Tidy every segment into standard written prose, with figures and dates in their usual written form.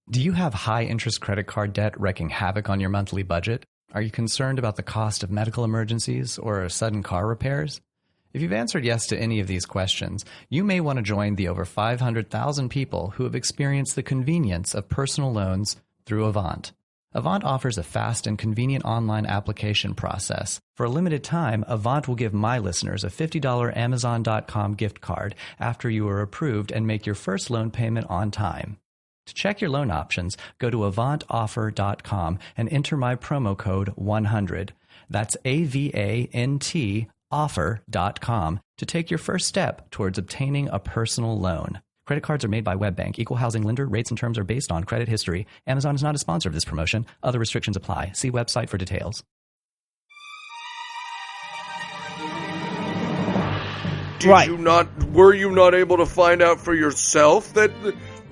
Do you have high-interest credit card debt wreaking havoc on your monthly budget? Are you concerned about the cost of medical emergencies or sudden car repairs? If you've answered yes to any of these questions, you may want to join the over 500,000 people who have experienced the convenience of personal loans through Avant. Avant offers a fast and convenient online application process. For a limited time, Avant will give my listeners a $50 Amazon.com gift card after you are approved and make your first loan payment on time. To check your loan options, go to avantoffer.com and enter my promo code 100. That's AVANT offer.com to take your first step towards obtaining a personal loan. Credit cards are made by WebBank. Equal housing lender. Rates and terms are based on credit history. Amazon is not a sponsor of this promotion. Other restrictions apply. See website for details. Were you not able to find out for yourself that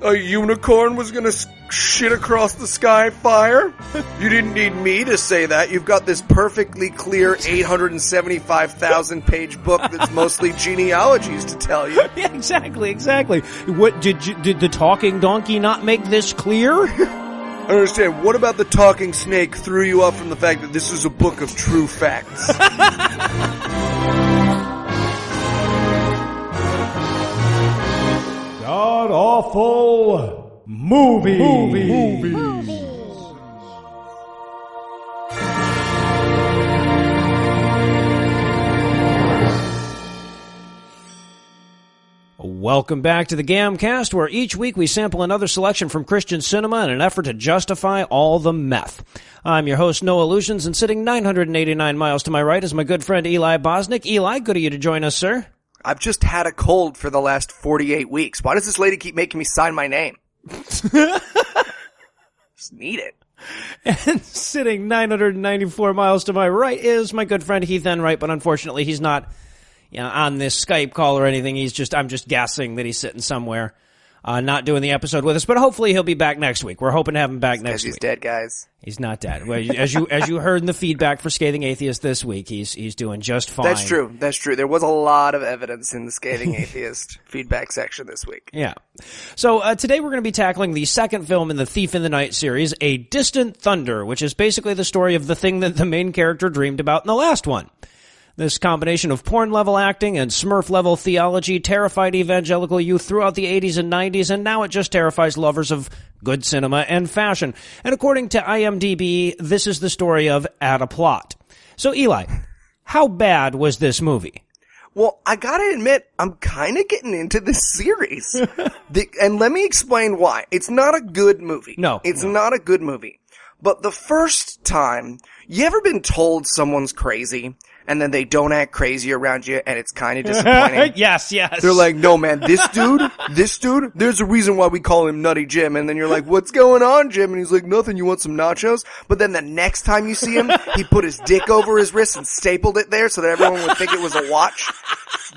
a unicorn was gonna shit across the sky fire? You didn't need me to say that. You've got this perfectly clear 875,000 page book that's mostly genealogies to tell you. Yeah, exactly. What did the talking donkey not make this clear? I understand. What about the talking snake threw you off from the fact that this is a book of true facts? God-awful movies. Welcome back to the GAMcast, where each week we sample another selection from Christian cinema in an effort to justify all the meth. I'm your host, Noah Lugeons, and sitting 989 miles to my right is my good friend Eli Bosnick. Eli, good of you to join us, sir. I've just had a cold for the last 48 weeks. Why does this lady keep making me sign my name? Just need it. And sitting 994 miles to my right is my good friend Heath Enwright, but unfortunately he's not on this Skype call or anything. I'm just guessing that he's sitting somewhere, not doing the episode with us, but hopefully he'll be back next week. We're hoping to have him back next week. He's dead, guys. He's not dead. Well, as you heard in the feedback for Scathing Atheist this week, he's doing just fine. That's true. There was a lot of evidence in the Scathing Atheist feedback section this week. Yeah. So today we're going to be tackling the second film in the Thief in the Night series, A Distant Thunder, which is basically the story of the thing that the main character dreamed about in the last one. This combination of porn-level acting and Smurf-level theology terrified evangelical youth throughout the 80s and 90s, and now it just terrifies lovers of good cinema and fashion. And according to IMDb, this is the story of Add a Plot. So, Eli, how bad was this movie? Well, I gotta admit, I'm kind of getting into this series. And let me explain why. It's not a good movie. No. It's not a good movie. But the first time, you ever been told someone's crazy, and then they don't act crazy around you, and it's kind of disappointing? Yes. They're like, no, man, this dude, there's a reason why we call him Nutty Jim. And then you're like, what's going on, Jim? And he's like, nothing, you want some nachos? But then the next time you see him, he put his dick over his wrist and stapled it there so that everyone would think it was a watch.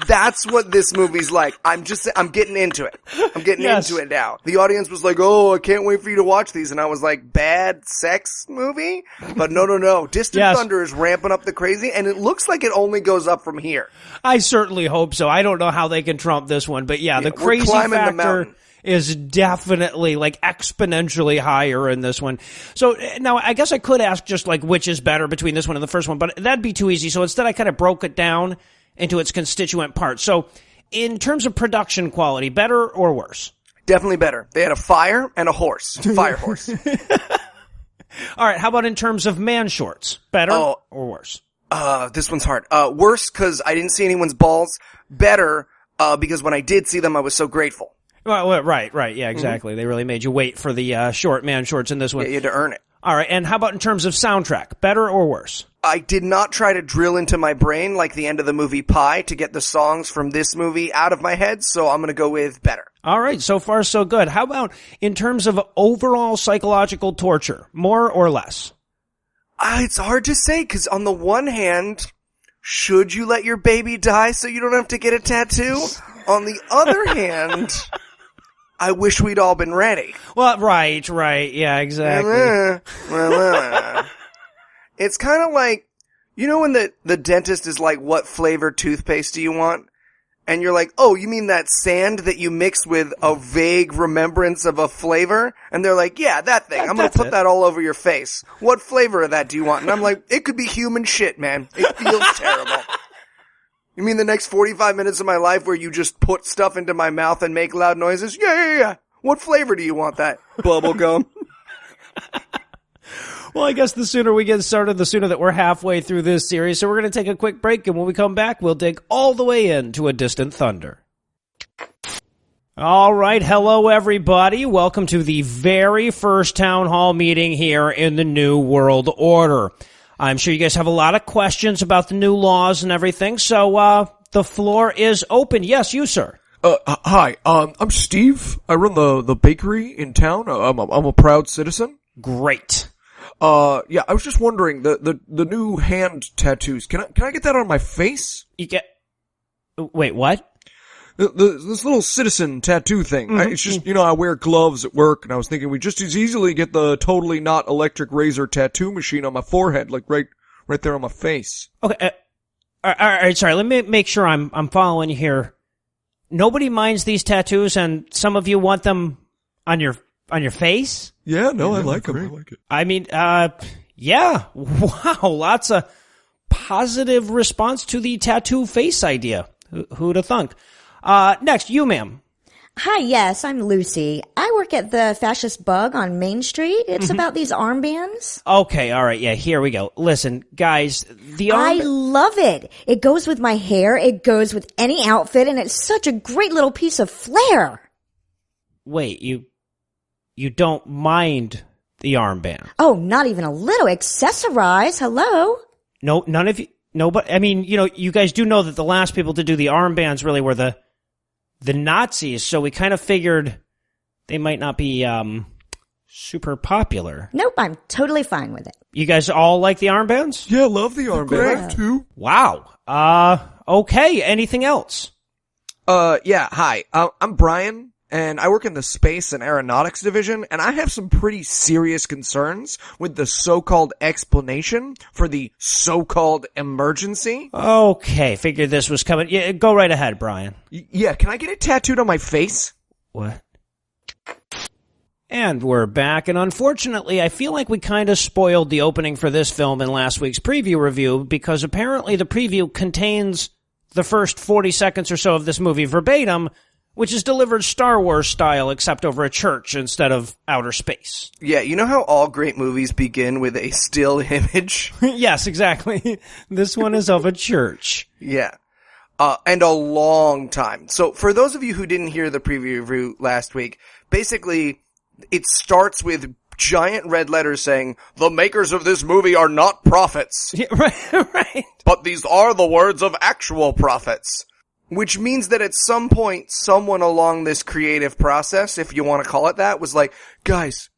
That's what this movie's like. I'm getting into it. I'm getting into it now. The audience was like, oh, I can't wait for you to watch these. And I was like, bad sex movie? But no. Distant Thunder is ramping up the crazy, and it looks like it only goes up from here. I certainly hope so. I don't know how they can trump this one, but the crazy factor is definitely like exponentially higher in this one. So now I guess I could ask just like which is better between this one and the first one, but that'd be too easy. So instead I kind of broke it down into its constituent parts. So in terms of production quality, better or worse? Definitely better. They had a fire and a horse. Fire horse. All right. How about in terms of man shorts? Better or worse? This one's hard. Worse because I didn't see anyone's balls. Better because when I did see them, I was so grateful. Well, right. Yeah, exactly. Mm-hmm. They really made you wait for the short man shorts in this one. Yeah, you had to earn it. All right. And how about in terms of soundtrack? Better or worse? I did not try to drill into my brain like the end of the movie Pi to get the songs from this movie out of my head, so I'm going to go with better. All right. So far, so good. How about in terms of overall psychological torture? More or less? It's hard to say, because on the one hand, should you let your baby die so you don't have to get a tattoo? On the other hand, I wish we'd all been ready. Well, right. Yeah, exactly. It's kind of like, you know when the dentist is like, what flavor toothpaste do you want? And you're like, oh, you mean that sand that you mixed with a vague remembrance of a flavor? And they're like, yeah, that thing. I'm going to put that all over your face. What flavor of that do you want? And I'm like, it could be human shit, man. It feels terrible. You mean the next 45 minutes of my life where you just put stuff into my mouth and make loud noises? Yeah. What flavor do you want that? Bubblegum. Well, I guess the sooner we get started, the sooner that we're halfway through this series. So we're going to take a quick break, and when we come back, we'll dig all the way into A Distant Thunder. All right, hello everybody. Welcome to the very first town hall meeting here in the New World Order. I'm sure you guys have a lot of questions about the new laws and everything, so the floor is open. Yes, you, sir. Hi, I'm Steve. I run the bakery in town. I'm a proud citizen. Great. Yeah, I was just wondering, the new hand tattoos, can I get that on my face? Wait, what? This little citizen tattoo thing. It's just, I wear gloves at work, and I was thinking we just as easily get the totally not electric razor tattoo machine on my forehead, like right there on my face. Okay, all right, sorry, let me make sure I'm following you here. Nobody minds these tattoos, and some of you want them on your face? Yeah, no, I like them. I like it. I mean, yeah. Wow, lots of positive response to the tattoo face idea. Who'd have thunk? Next, you, ma'am. Hi, yes, I'm Lucy. I work at the Fascist Bug on Main Street. It's about these armbands. Okay, all right, yeah, here we go. Listen, guys, I love it. It goes with my hair, it goes with any outfit, and it's such a great little piece of flair. Wait, you don't mind the armband? Oh, not even a little. Accessorize. Hello? No, none of you. No, but I mean, you guys do know that the last people to do the armbands really were the Nazis, so we kind of figured they might not be super popular. Nope, I'm totally fine with it. You guys all like the armbands? Yeah, love the armband. Great. Too. Wow. Okay, anything else? Yeah, hi. I'm Brian. And I work in the Space and Aeronautics Division, and I have some pretty serious concerns with the so-called explanation for the so-called emergency. Okay, figured this was coming. Yeah, go right ahead, Brian. Yeah, can I get it tattooed on my face? What? And we're back, and unfortunately, I feel like we kind of spoiled the opening for this film in last week's preview review, because apparently the preview contains the first 40 seconds or so of this movie verbatim, which is delivered Star Wars style, except over a church instead of outer space. Yeah, you know how all great movies begin with a still image? Yes, exactly. This one is of a church. Yeah. And a long time. So for those of you who didn't hear the preview review last week, basically it starts with giant red letters saying, "The makers of this movie are not prophets." Yeah, right. But these are the words of actual prophets. Which means that at some point, someone along this creative process, if you want to call it that, was like, guys,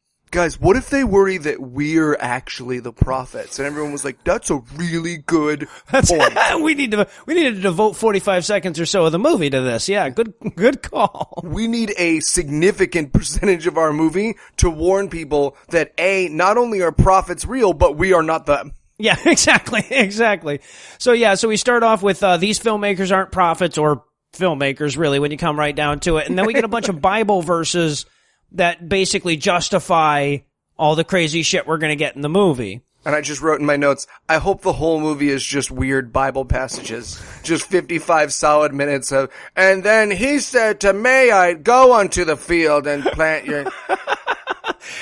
what if they worry that we're actually the prophets? And everyone was like, that's a really good point. We needed to devote 45 seconds or so of the movie to this. Yeah, good call. We need a significant percentage of our movie to warn people that A, not only are prophets real, but we are not them. Yeah, exactly. So we start off with these filmmakers aren't prophets or filmmakers, really, when you come right down to it. And then we get a bunch of Bible verses that basically justify all the crazy shit we're going to get in the movie. And I just wrote in my notes, I hope the whole movie is just weird Bible passages. Just 55 solid minutes of, and then he said to me, I'd go onto the field and plant your...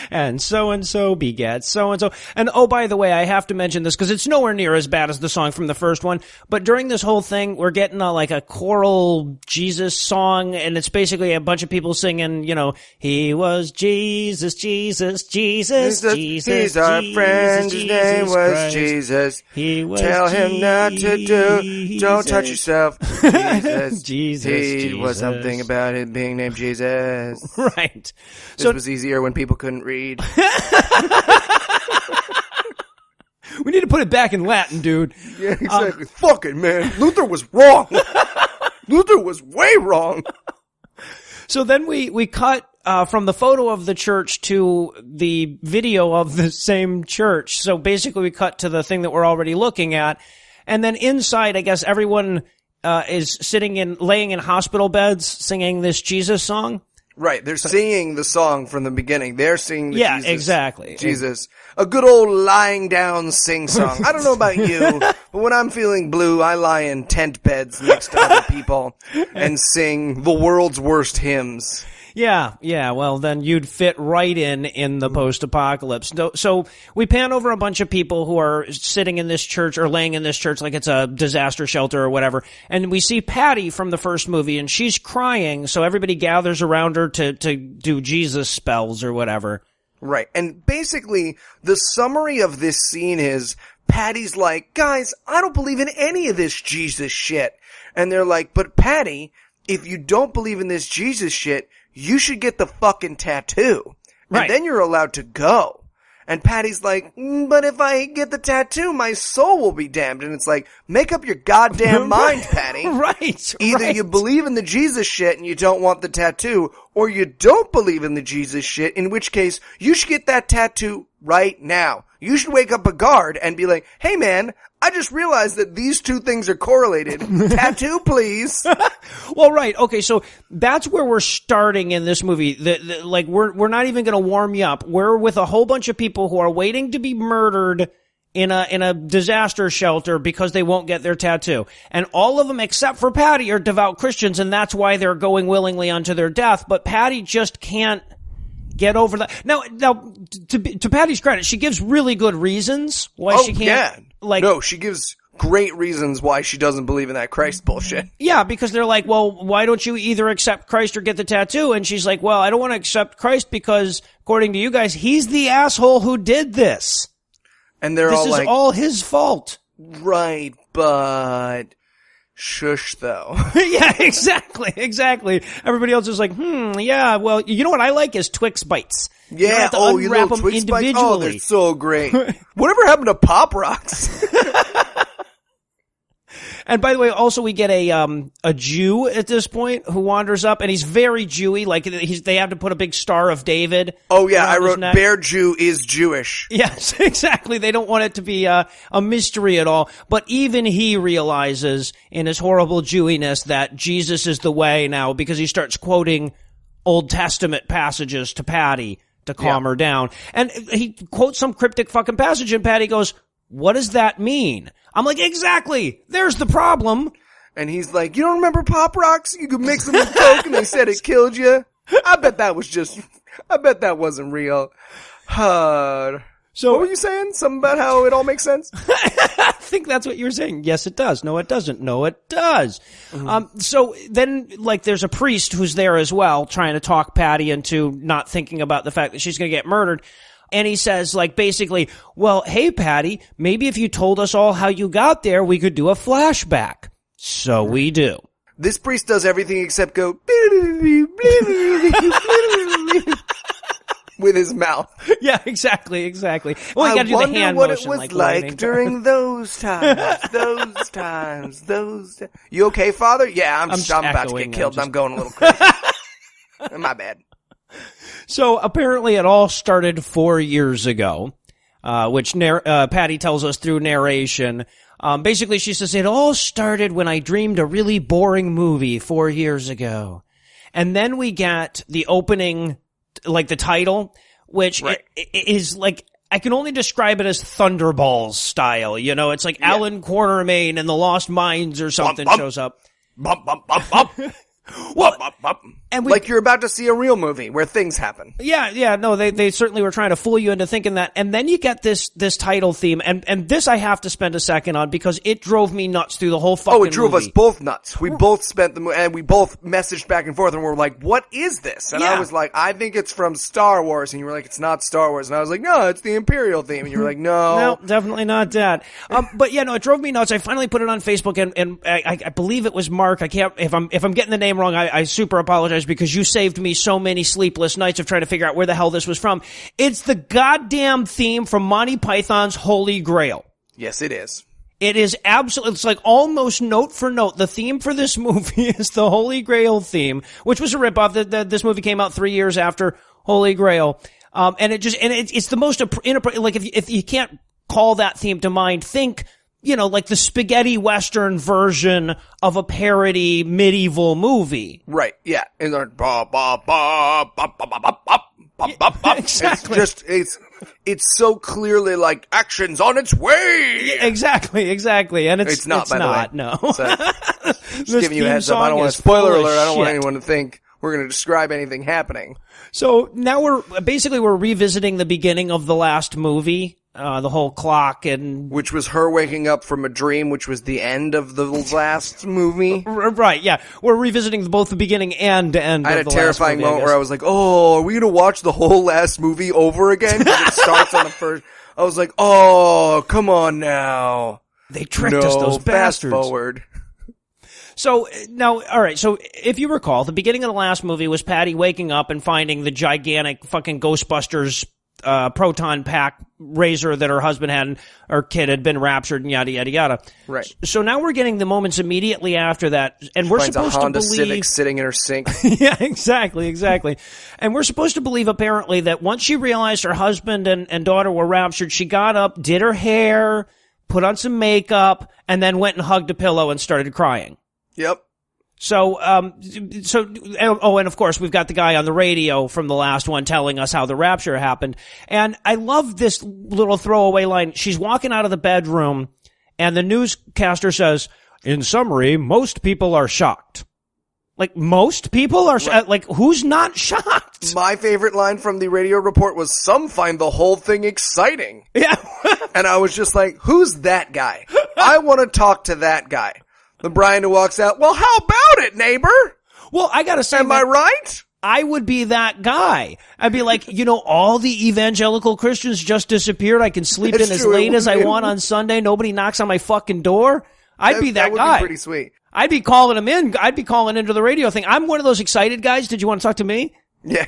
And so begets so-and-so. And oh, by the way, I have to mention this because it's nowhere near as bad as the song from the first one. But during this whole thing, we're getting a choral Jesus song, and it's basically a bunch of people singing, he was Jesus, Jesus, Jesus, Jesus, he's our friend, his name was Christ. Jesus. He was Tell him not to do, don't touch yourself. Jesus. Jesus, He was something about it being named Jesus. Right. This was easier when people couldn't read. We need to put it back in Latin, dude. Yeah, exactly. Fuck it, man. Luther was wrong. Luther was way wrong. So then we cut from the photo of the church to the video of the same church. So basically we cut to the thing that we're already looking at. And then inside, I guess everyone is laying in hospital beds singing this Jesus song. Right, they're singing the song from the beginning. They're singing the Yeah, exactly. Jesus. A good old lying down sing song. I don't know about you, but when I'm feeling blue, I lie in tent beds next to other people and sing the world's worst hymns. Yeah, well, then you'd fit right in the post-apocalypse. So we pan over a bunch of people who are sitting in this church or laying in this church like it's a disaster shelter or whatever, and we see Patty from the first movie, and she's crying, so everybody gathers around her to do Jesus spells or whatever. Right, and basically, the summary of this scene is, Patty's like, guys, I don't believe in any of this Jesus shit. And they're like, but Patty, if you don't believe in this Jesus shit, you should get the fucking tattoo. Right. And then you're allowed to go. And Patty's like, but if I get the tattoo, my soul will be damned. And it's like, make up your goddamn mind, Patty. Right. Either you believe in the Jesus shit and you don't want the tattoo, or you don't believe in the Jesus shit, in which case, you should get that tattoo right now. You should wake up a guard and be like, hey man, I just realized that these two things are correlated. Tattoo, please. Well, right. Okay, so that's where we're starting in this movie. Like, we're not even going to warm you up. We're with a whole bunch of people who are waiting to be murdered in a disaster shelter because they won't get their tattoo. And all of them, except for Patty, are devout Christians, and that's why they're going willingly unto their death. But Patty just can't get over that. Now, to Patty's credit, she gives really good reasons why she can't. Yeah. No, she gives great reasons why she doesn't believe in that Christ bullshit. Yeah, because they're like, well, why don't you either accept Christ or get the tattoo? And she's like, well, I don't want to accept Christ because, according to you guys, he's the asshole who did this. And they're all like, this is all his fault. Right, but shush though. Yeah, exactly. Everybody else is like, yeah, well, you know what I like is Twix Bites. Yeah, you unwrap them Twix individually. Bites? Oh, they're so great. Whatever happened to Pop Rocks? And by the way, also we get a Jew at this point who wanders up, and he's very Jewy. Like they have to put a big Star of David. Oh yeah, I wrote Bear Jew is Jewish. Yes, exactly. They don't want it to be a mystery at all. But even he realizes in his horrible Jewiness that Jesus is the way now, because he starts quoting Old Testament passages to Patty to calm her down. And he quotes some cryptic fucking passage, and Patty goes, what does that mean? I'm like, exactly. There's the problem. And he's like, you don't remember Pop Rocks? You could mix them with Coke and they said it killed you. I bet that wasn't real. So what were you saying? Something about how it all makes sense? I think that's what you were saying. Yes, it does. No, it doesn't. No, it does. Mm-hmm. So then, like, there's a priest who's there as well, trying to talk Patty into not thinking about the fact that she's going to get murdered. And he says, like, basically, well, hey, Patty, maybe if you told us all how you got there, we could do a flashback. So we do. This priest does everything except go with his mouth. Yeah, exactly. Well, you gotta do the hand what motion, it was like during those times. You okay, Father? Yeah, I'm about to get killed. I'm going a little crazy. My bad. So apparently it all started 4 years ago, which Patty tells us through narration. Basically, she says, it all started when I dreamed a really boring movie 4 years ago. And then we get the opening, like the title, which is like, I can only describe it as Thunderballs style. You know, it's like Alan Quatermain and the Lost Mines or something shows up. Bump, bump, bump, bump. Well, and like you're about to see a real movie where things happen. Yeah, no, they certainly were trying to fool you into thinking that. And then you get this title theme, and this I have to spend a second on because it drove me nuts through the whole fucking movie. Oh, it drove us both nuts. We both spent and we both messaged back and forth, and we're like, what is this? And I was like, I think it's from Star Wars, and you were like, it's not Star Wars. And I was like, no, it's the Imperial theme. And you were like, no. No, definitely not that. But yeah, no, it drove me nuts. I finally put it on Facebook, and I believe it was Mark. I can't, if I'm getting the name wrong, I super apologize because you saved me so many sleepless nights of trying to figure out where the hell this was from. It's the goddamn theme from Monty Python's Holy Grail. Yes, it is. It is absolutely, it's like almost note for note. The theme for this movie is the Holy Grail theme, which was a ripoff. This movie came out 3 years after Holy Grail. And it's the most inappropriate, like if you can't call that theme to mind, think like the spaghetti western version of a parody medieval movie. Right, yeah. And they're ba ba ba ba ba ba ba ba ba ba ba. Exactly. It's so clearly like action's on its way. Exactly. And It's not, by the way. No. So, just giving you a heads up. I don't want a spoiler alert. I don't want anyone to think we're going to describe anything happening. So now we're revisiting the beginning of the last movie, the whole clock and... Which was her waking up from a dream, which was the end of the last movie. Right, yeah. We're revisiting both the beginning and end of the last movie. I had a terrifying moment where I was like, oh, are we going to watch the whole last movie over again? Because it starts on the first... I was like, oh, come on now. They tricked us, those bastards. Fast forward. So, now, alright, so if you recall, the beginning of the last movie was Patty waking up and finding the gigantic fucking Ghostbusters proton pack razor that her husband had, or kid had been raptured and yada, yada, yada. Right. So now we're getting the moments immediately after that, and we're supposed to believe... Finds a Honda Civic sitting in her sink. Yeah, exactly. And we're supposed to believe, apparently, that once she realized her husband and daughter were raptured, she got up, did her hair, put on some makeup, and then went and hugged a pillow and started crying. Yep. So, and of course, we've got the guy on the radio from the last one telling us how the rapture happened. And I love this little throwaway line. She's walking out of the bedroom, and the newscaster says, in summary, most people are shocked. Like, most people are right. Like, who's not shocked? My favorite line from the radio report was, some find the whole thing exciting. Yeah. And I was just like, who's that guy? I want to talk to that guy. The Brian who walks out, well, how about it, neighbor? Well, I gotta say, am I right? I would be that guy. I'd be like, all the evangelical Christians just disappeared. I can sleep in as late as I want on Sunday. Nobody knocks on my fucking door. I'd be that guy. That would be pretty sweet. I'd be calling him in. I'd be calling into the radio thing. I'm one of those excited guys. Did you want to talk to me? Yeah,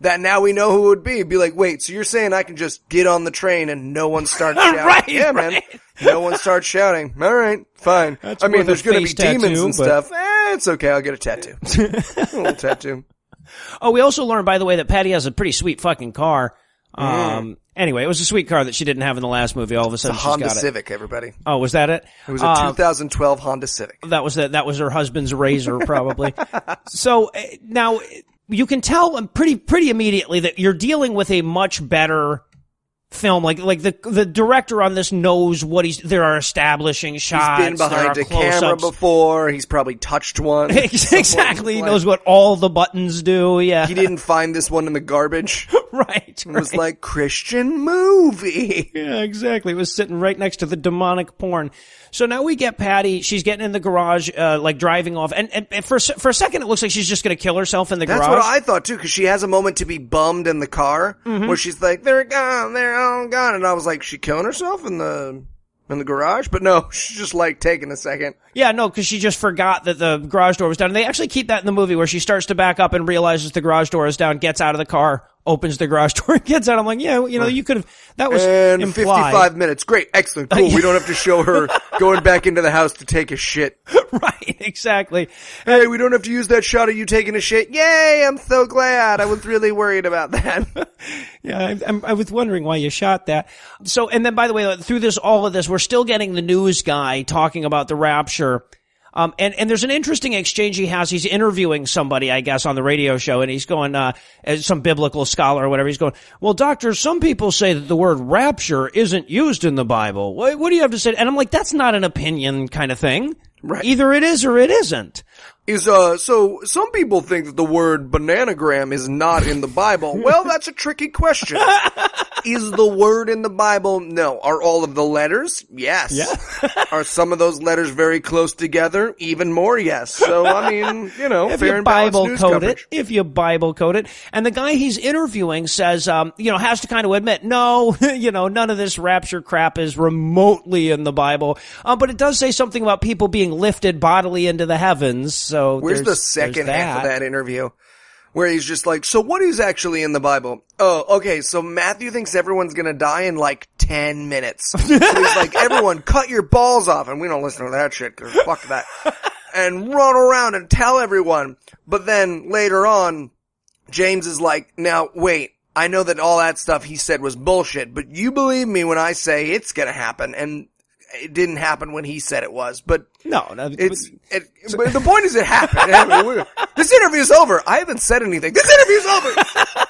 that now we know who it would be. It'd be like, wait, so you're saying I can just get on the train and no one starts shouting? Right, yeah, right. Man. No one starts shouting. All right, fine. That's I mean, there's going to be tattoo, demons and stuff. It's okay. I'll get a tattoo. A little tattoo. Oh, we also learned, by the way, that Patty has a pretty sweet fucking car. Anyway, it was a sweet car that she didn't have in the last movie. All of a sudden, it's a Honda she's got Civic, everybody. Oh, was that it? It was a 2012 Honda Civic. That was her husband's Razor, probably. So now you can tell pretty immediately that you're dealing with a much better film. Like the director on this knows what there are establishing shots. He's been behind a camera before. He's probably touched one. Exactly. He knows what all the buttons do. Yeah. He didn't find this one in the garbage. Right. It was like Christian movie. Yeah, exactly. It was sitting right next to the demonic porn. So now we get Patty. She's getting in the garage, like driving off. And for a second, it looks like she's just going to kill herself in the garage. That's what I thought too, because she has a moment to be bummed in the car where she's like, they're gone, they're all gone. And I was like, she killing herself in the garage? But no, she's just like taking a second. Yeah, no, because she just forgot that the garage door was down. And they actually keep that in the movie where she starts to back up and realizes the garage door is down, gets out of the car, opens the garage door and gets out. I'm like, yeah, you could have, that was and implied. 55 minutes. Great. Excellent. Cool. We don't have to show her going back into the house to take a shit. Right. Exactly. Hey, we don't have to use that shot of you taking a shit. Yay. I'm so glad. I was really worried about that. Yeah. I was wondering why you shot that. So, and then by the way, through all of this, we're still getting the news guy talking about the rapture. And there's an interesting exchange he has. He's interviewing somebody, I guess, on the radio show, and he's going, as some biblical scholar or whatever, he's going, well, doctor, some people say that the word rapture isn't used in the Bible. What do you have to say? And I'm like, that's not an opinion kind of thing. Right. Either it is or it isn't. So some people think that the word bananagram is not in the Bible. Well, that's a tricky question. Is the word in the Bible? No. Are all of the letters? Yes. Yeah. Are some of those letters very close together? Even more, yes. So, I mean, fair and balanced news coverage. If you Bible code it. And the guy he's interviewing says, has to kind of admit, no, none of this rapture crap is remotely in the Bible. But it does say something about people being lifted bodily into the heavens. So where's the second half of that interview? Where he's just like, so what is actually in the Bible? Oh, okay, so Matthew thinks everyone's gonna die in like 10 minutes. So he's like, everyone cut your balls off. And we don't listen to that shit, cause fuck that. And run around and tell everyone. But then later on, James is like, now wait, I know that all that stuff he said was bullshit, but you believe me when I say it's gonna happen. And it didn't happen when he said it was, but No, but the point is it happened. I mean, this interview's over. I haven't said anything. This interview's over.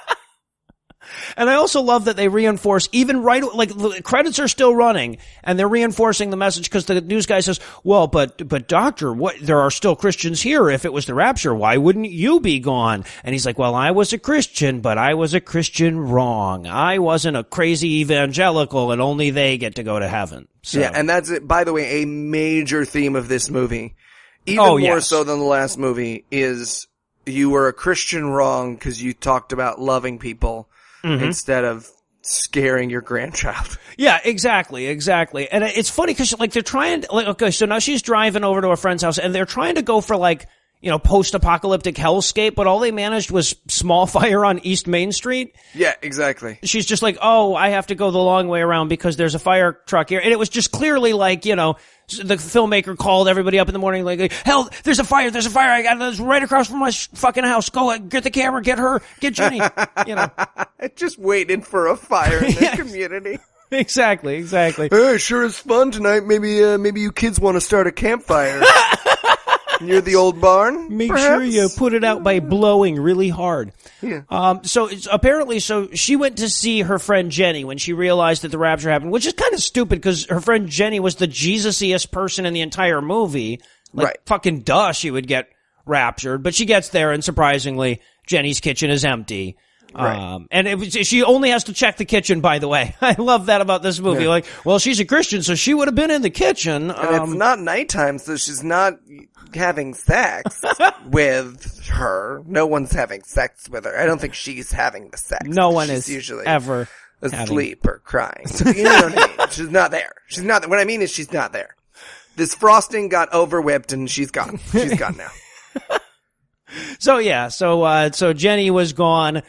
And I also love that they reinforce, even right, like the credits are still running, and they're reinforcing the message because the news guy says, well, but doctor, what, there are still Christians here. If it was the rapture, why wouldn't you be gone? And he's like, well, I was a Christian, but I was a Christian wrong. I wasn't a crazy evangelical, and only they get to go to heaven. So. Yeah, and that's it. By the way, a major theme of this movie, even more so than the last movie, is you were a Christian wrong because you talked about loving people. Mm-hmm. Instead of scaring your grandchild. Yeah, exactly. And it's funny because, like, they're trying to, like, okay, so now she's driving over to a friend's house and they're trying to go for, like, you know, post-apocalyptic hellscape, but all they managed was small fire on East Main Street. Yeah, exactly. She's just like, oh, I have to go the long way around because there's a fire truck here. And it was just clearly like, you know, the filmmaker called everybody up in the morning like, hell, there's a fire. I got this right across from my fucking house. Go get the camera, get her, get Jenny, you know. Just waiting for a fire in this community. Exactly. Hey, sure is fun tonight. Maybe you kids want to start a campfire. Near the old barn? Make perhaps? sure you put it out by blowing really hard. Yeah. So she went to see her friend Jenny when she realized that the rapture happened, which is kind of stupid because her friend Jenny was the Jesus-iest person in the entire movie. Like, right. Fucking duh, she would get raptured. But she gets there and surprisingly, Jenny's kitchen is empty. Right. And she only has to check the kitchen, by the way. I love that about this movie. Yeah. Like, well, she's a Christian, so she would have been in the kitchen. And it's not nighttime, so she's not having sex with her. No one's having sex with her. I don't think she's having the sex. No one she's is usually ever asleep or crying. You know what I mean? She's not there. What I mean is she's not there. This frosting got overwhipped and she's gone. She's gone now. So Jenny was gone.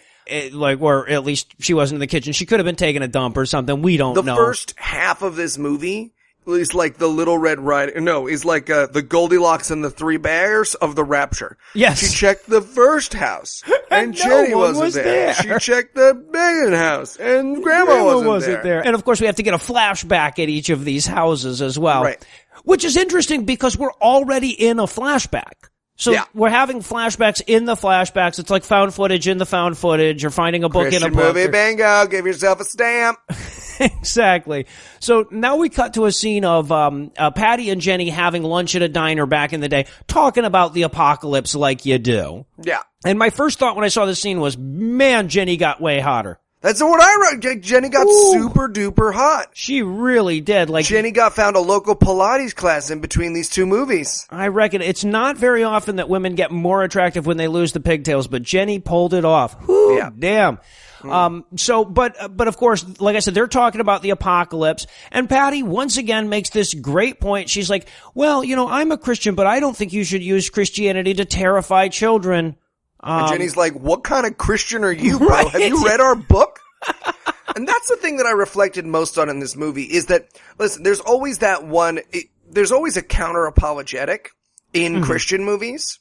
Or at least she wasn't in the kitchen. She could have been taking a dump or something. We don't know. The first half of this movie is like the Little Red Riding. No, is like the Goldilocks and the Three Bears of the Rapture. Yes. She checked the first house, and Jenny wasn't there. She checked the Megan house, and Grandma wasn't there. And of course, we have to get a flashback at each of these houses as well. Right. Which is interesting because we're already in a flashback. So we're having flashbacks in the flashbacks. It's like found footage in the found footage. You're finding a book Christian in a book. movie bingo. Give yourself a stamp. Exactly. So now we cut to a scene of Patty and Jenny having lunch at a diner back in the day, talking about the apocalypse like you do. Yeah. And my first thought when I saw this scene was, man, Jenny got way hotter. That's what I wrote. Jenny got super duper hot. She really did. Like, Jenny found a local Pilates class in between these two movies. I reckon it's not very often that women get more attractive when they lose the pigtails, but Jenny pulled it off. Whew, yeah. Damn. But of course, like I said, they're talking about the apocalypse, and Patty once again makes this great point. She's like, well, you know, I'm a Christian, but I don't think you should use Christianity to terrify children. And Jenny's like, what kind of Christian are you, bro? Right? Have you read our book? And that's the thing that I reflected most on in this movie is that, listen, there's always that one, there's always a counter-apologetic in Christian movies.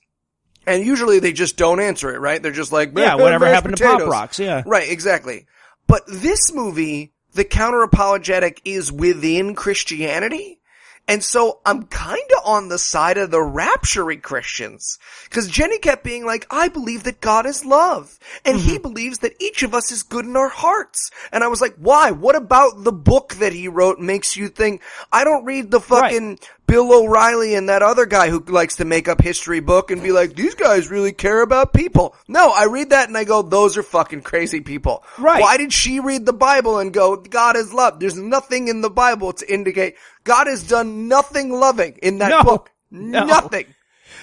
And usually they just don't answer it, right? They're just like, yeah, whatever happened to Pop Rocks, yeah. Right, exactly. But this movie, the counter-apologetic is within Christianity. And so I'm kinda on the side of the rapture-y Christians. Cause Jenny kept being like, I believe that God is love. And he believes that each of us is good in our hearts. And I was like, why? What about the book that he wrote makes you think, I don't read the fucking Bill O'Reilly and that other guy who likes to make up history book and be like, these guys really care about people. No, I read that and I go, those are fucking crazy people. Right. Why did she read the Bible and go, God is love? There's nothing in the Bible to indicate God has done nothing loving in that book. No. Nothing.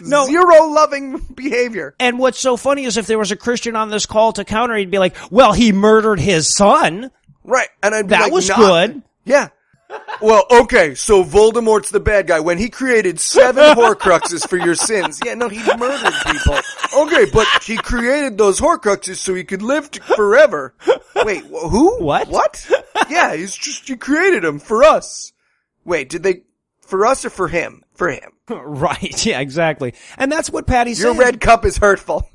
No. Zero loving behavior. And what's so funny is if there was a Christian on this call to counter, he'd be like, well, he murdered his son. Right. And I'd be that like, was good. Yeah. Well, okay, so Voldemort's the bad guy. When he created 7 Horcruxes for your sins. Yeah, no, he murdered people. Okay, but he created those Horcruxes so he could live forever. Wait, who? What? What? Yeah, he created them for us. Wait, for us or for him? For him. Right, yeah, exactly. And that's what Patty said. Your red cup is hurtful.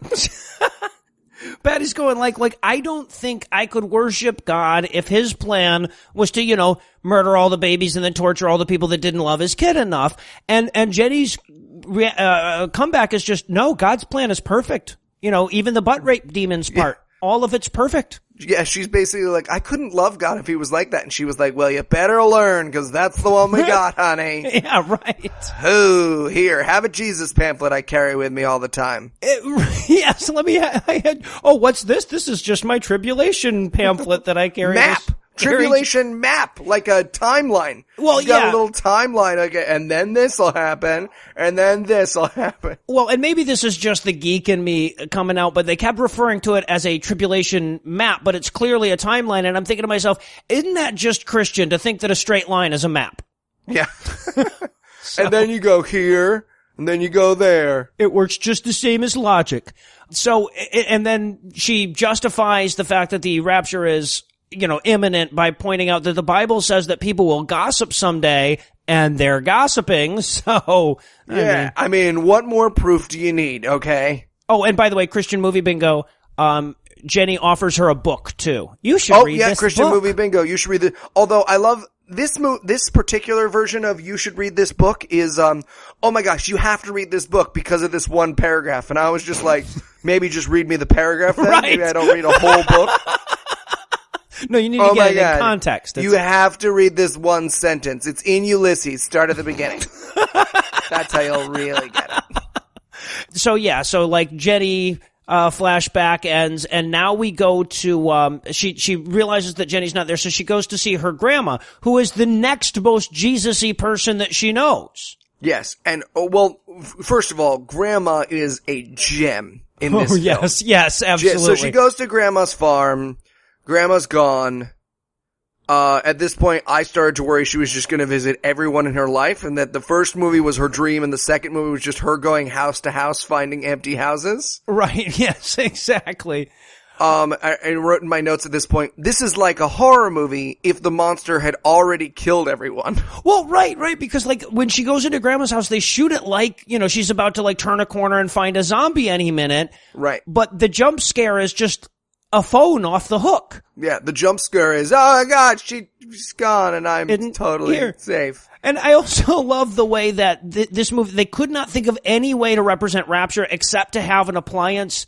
Patty's going like, I don't think I could worship God if his plan was to, murder all the babies and then torture all the people that didn't love his kid enough. And Jenny's comeback is just, no, God's plan is perfect. Even the butt rape demons part, all of it's perfect. Yeah, she's basically like, I couldn't love God if he was like that. And she was like, well, you better learn, because that's the one we got, honey. Yeah, right. Oh, here, have a Jesus pamphlet I carry with me all the time. Yes, what's this? This is just my tribulation pamphlet that I carry. Map! Tribulation map, like a timeline. Well, you got a little timeline, okay, and then this'll happen, and then this'll happen. Well, and maybe this is just the geek in me coming out, but they kept referring to it as a tribulation map, but it's clearly a timeline, and I'm thinking to myself, isn't that just Christian to think that a straight line is a map? Yeah. And then you go here, and then you go there. It works just the same as logic. So, and then she justifies the fact that the rapture is imminent by pointing out that the Bible says that people will gossip someday, and they're gossiping, so... I mean, what more proof do you need, okay? Oh, and by the way, Christian movie bingo, Jenny offers her a book, too. You should read this Christian book. movie bingo, you should read it. Although, I love... This particular version of you should read this book is, oh my gosh, you have to read this book because of this one paragraph. And I was just like, maybe just read me the paragraph then. Right. Maybe I don't read a whole book. No, you need to get it in context. You have to read this one sentence. It's in Ulysses. Start at the beginning. That's how you'll really get it. So Jenny flashback ends, and now we go to she realizes that Jenny's not there, so she goes to see her grandma, who is the next most Jesus-y person that she knows. Yes, and first of all, grandma is a gem in this film. Yes, absolutely. So she goes to grandma's farm. Grandma's gone. At this point, I started to worry she was just going to visit everyone in her life, and that the first movie was her dream, and the second movie was just her going house to house finding empty houses. Right, yes, exactly. I wrote in my notes at this point, this is like a horror movie if the monster had already killed everyone. Well, right, because when she goes into grandma's house, they shoot it like, she's about to turn a corner and find a zombie any minute. Right. But the jump scare is just a phone off the hook. Yeah, the jump scare is, oh my god, she's gone and I'm totally safe. And I also love the way that this movie, they could not think of any way to represent rapture except to have an appliance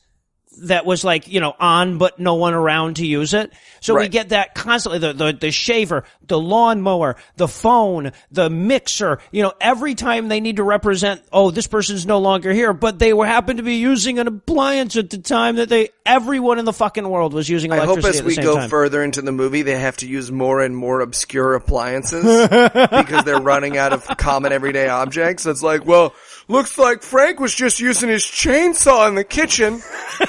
that was on but no one around to use it. So we get that constantly, the shaver, the lawnmower, the phone, the mixer, every time they need to represent, this person's no longer here, but they happen to be using an appliance at the time that everyone in the fucking world was using electricity at the same time. I hope as we go further into the movie, they have to use more and more obscure appliances because they're running out of common everyday objects. It's like, well, looks like Frank was just using his chainsaw in the kitchen,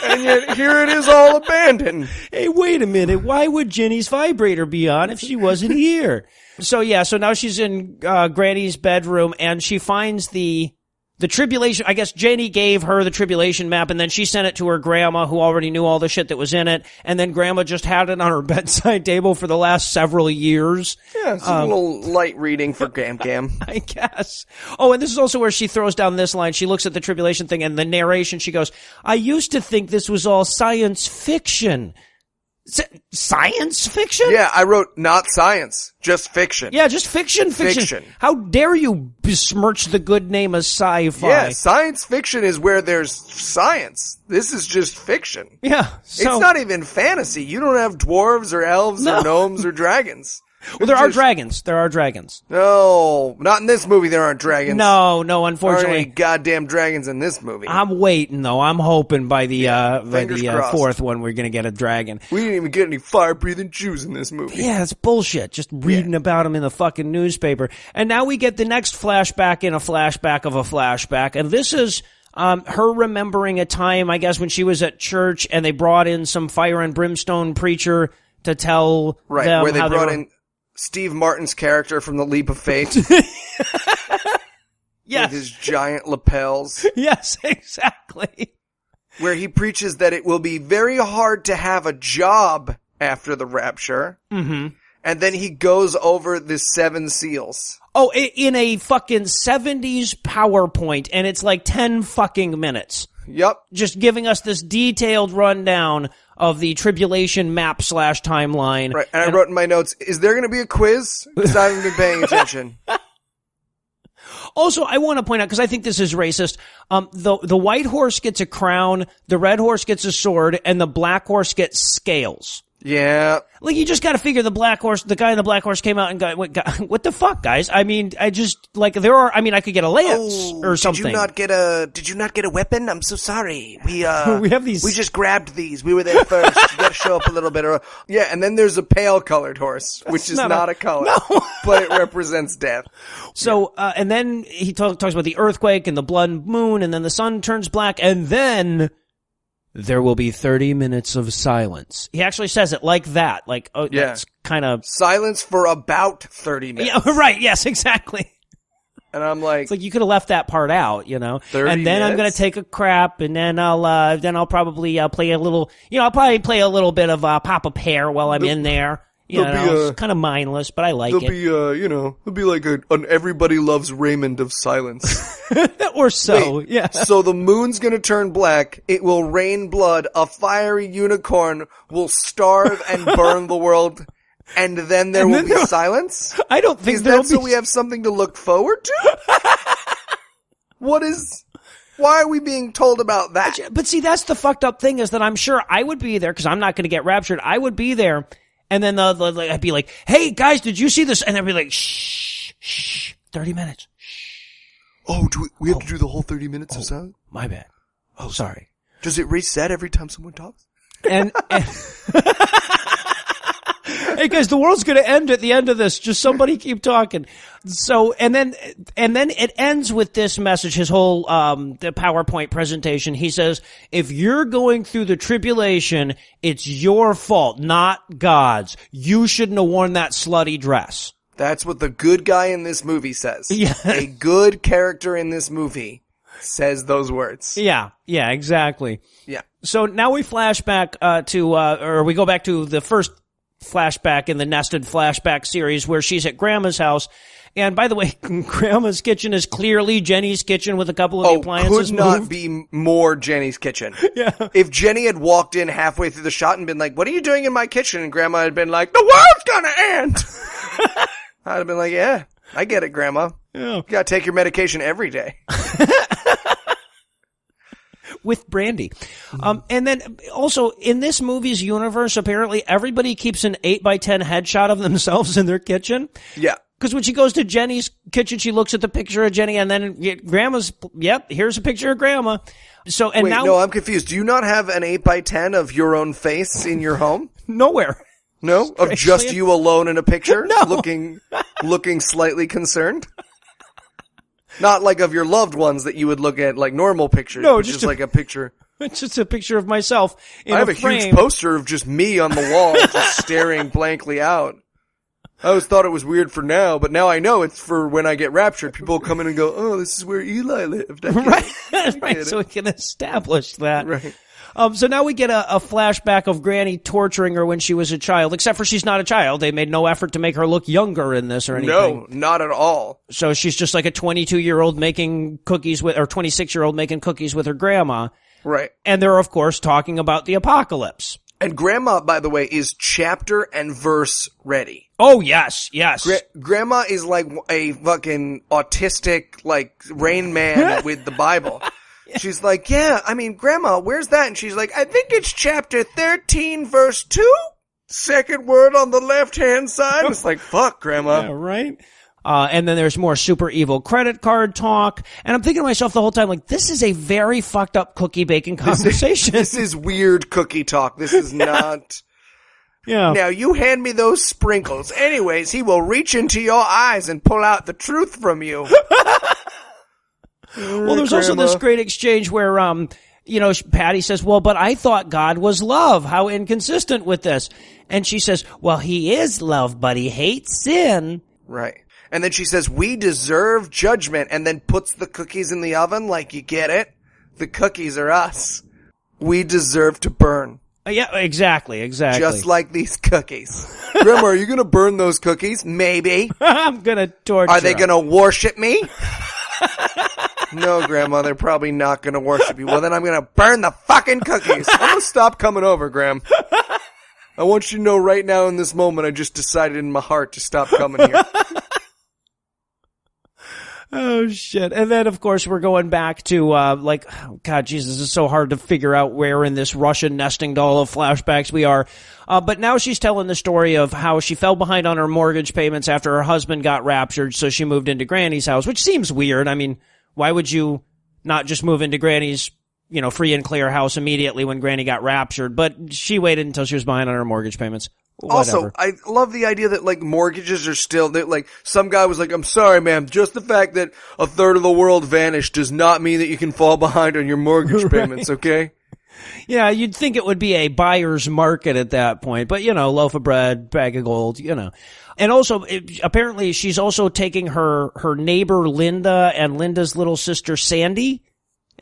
and yet here it is all abandoned. Hey, wait a minute. Why would Jenny's vibrator be on if she wasn't here? So now she's in Granny's bedroom, and she finds the tribulation. I guess Jenny gave her the tribulation map, and then she sent it to her grandma, who already knew all the shit that was in it, and then grandma just had it on her bedside table for the last several years. Yeah, it's a little light reading for Gam. I guess. Oh, and this is also where she throws down this line. She looks at the tribulation thing, and the narration, she goes, I used to think this was all science fiction. Science fiction? Yeah, I wrote not science, just fiction. Yeah, just fiction. How dare you besmirch the good name of sci-fi? Yeah, science fiction is where there's science. This is just fiction. Yeah. It's not even fantasy. You don't have dwarves or elves or gnomes or dragons. Well, there are dragons. There are dragons. No, not in this movie there aren't dragons. No, unfortunately. There aren't any goddamn dragons in this movie. I'm waiting, though. I'm hoping by the fourth one we're going to get a dragon. We didn't even get any fire-breathing Jews in this movie. Yeah, it's bullshit. Just reading about them in the fucking newspaper. And now we get the next flashback in a flashback of a flashback. And this is her remembering a time, I guess, when she was at church and they brought in some fire and brimstone preacher to tell them where they how brought in Steve Martin's character from The Leap of Faith. Yes. With his giant lapels. Yes, exactly. Where he preaches that it will be very hard to have a job after the rapture. Mm-hmm. And then he goes over the 7 seals. Oh, in a fucking 70s PowerPoint, and it's like 10 fucking minutes. Yep. Just giving us this detailed rundown of the tribulation map / timeline. Right. And I wrote in my notes, is there going to be a quiz? Because I haven't been paying attention. Also, I want to point out, because I think this is racist, the white horse gets a crown, the red horse gets a sword, and the black horse gets scales. Yeah. Like, you just gotta figure the guy in the black horse came out and what the fuck, guys? I mean, I could get a lance or something. Did you not get a weapon? I'm so sorry. We have these. We just grabbed these. We were there first. You gotta show up a little bit. Yeah, and then there's a pale colored horse, which is not a color. No. But it represents death. So, and then he talks about the earthquake and the blood moon, and then the sun turns black, and then there will be 30 minutes of silence. He actually says it like that. Like, that's kind of... Silence for about 30 minutes. Yeah, right, yes, exactly. And I'm like... It's like, you could have left that part out, you know? 30 and then minutes? I'm gonna take a crap, and then I'll probably play a little... I'll probably play a little bit of Papa Pear while I'm in there. It's kind of mindless, but I like it. There'll be like an Everybody Loves Raymond of silence. Or so, yeah. So the moon's gonna turn black, it will rain blood, a fiery unicorn will starve and burn the world, and then there will be silence? I don't think there'll be... so we have something to look forward to? Why are we being told about that? But see, that's the fucked up thing, is that I'm sure I would be there, because I'm not gonna get raptured. I would be there. And then I'd be like, hey, guys, did you see this? And they'd be like, shh, 30 minutes. Shh. Oh, do we have to do the whole 30 minutes of silence? My bad. Oh, sorry. Does it reset every time someone talks? And hey, guys, the world's going to end at the end of this. Just somebody keep talking. So, and then it ends with this message, his whole, the PowerPoint presentation. He says, if you're going through the tribulation, it's your fault, not God's. You shouldn't have worn that slutty dress. That's what the good guy in this movie says. Yeah. A good character in this movie says those words. Yeah, exactly. Yeah. So now we flash back, or we go back to the first flashback in the nested flashback series where she's at Grandma's house. And by the way, Grandma's kitchen is clearly Jenny's kitchen with a couple of the appliances could not moved. be more Jenny's kitchen. Yeah. If Jenny had walked in halfway through the shot and been like, what are you doing in my kitchen? And Grandma had been like, the world's gonna end! I'd have been like, yeah, I get it, Grandma. Yeah. You gotta take your medication every day. With brandy. And then also in this movie's universe, apparently everybody keeps an 8x10 headshot of themselves in their kitchen. Yeah. Because when she goes to Jenny's kitchen, she looks at the picture of Jenny, and then Grandma's, here's a picture of Grandma. So, and Wait, now. no, I'm confused. Do you not have an 8x10 of your own face in your home? Nowhere. No? Of just you alone in a picture? No. Looking slightly concerned? Not like of your loved ones that you would look at like normal pictures. No, but just like a picture. It's just a picture of myself in I have a frame. huge poster of just me on the wall, just staring blankly out. I always thought it was weird for now, but now I know it's for when I get raptured. People come in and go, oh, this is where Eli lived. Right, so we can establish that. Right. So now we get a flashback of Granny torturing her when she was a child, except for she's not a child. They made no effort to make her look younger in this or anything. No, not at all. So she's just like a 22-year-old making cookies with, or 26-year-old making cookies with her grandma. Right. And they're, of course, talking about the apocalypse. And Grandma, by the way, is chapter and verse ready. Oh, yes. Grandma is like a fucking autistic, like, Rain Man with the Bible. She's like, yeah, I mean, Grandma, where's that? And she's like, I think it's chapter 13, verse 2. Second word on the left-hand side. It's like, fuck, Grandma. Yeah, right? And then there's more super evil credit card talk. And I'm thinking to myself the whole time, like, this is a very fucked up cookie baking conversation. This is weird cookie talk. This is not... Yeah. Now, you hand me those sprinkles. Anyways, he will reach into your eyes and pull out the truth from you. Well, there's also this great exchange where, Patty says, well, but I thought God was love. How inconsistent with this. And she says, well, he is love, but he hates sin. Right. And then she says, we deserve judgment, and then puts the cookies in the oven like, you get it? The cookies are us. We deserve to burn. Yeah, exactly. Just like these cookies. Grandma, are you going to burn those cookies? Maybe. I'm going to torture Are they going to worship me? No, Grandma, they're probably not going to worship you. Well, then I'm going to burn the fucking cookies. I'm going to stop coming over, Graham. I want you to know right now in this moment, I just decided in my heart to stop coming here. Oh, shit. And then, of course, we're going back to, God, Jesus, this is so hard to figure out where in this Russian nesting doll of flashbacks we are. But now she's telling the story of how she fell behind on her mortgage payments after her husband got raptured, so she moved into Granny's house, which seems weird. I mean, why would you not just move into Granny's, free and clear house immediately when Granny got raptured? But she waited until she was behind on her mortgage payments. Whatever. Also, I love the idea that, mortgages are still, some guy was like, I'm sorry, ma'am, just the fact that a third of the world vanished does not mean that you can fall behind on your mortgage payments, okay? Yeah, you'd think it would be a buyer's market at that point, but, loaf of bread, bag of gold, And also, apparently, she's also taking her neighbor Linda and Linda's little sister Sandy.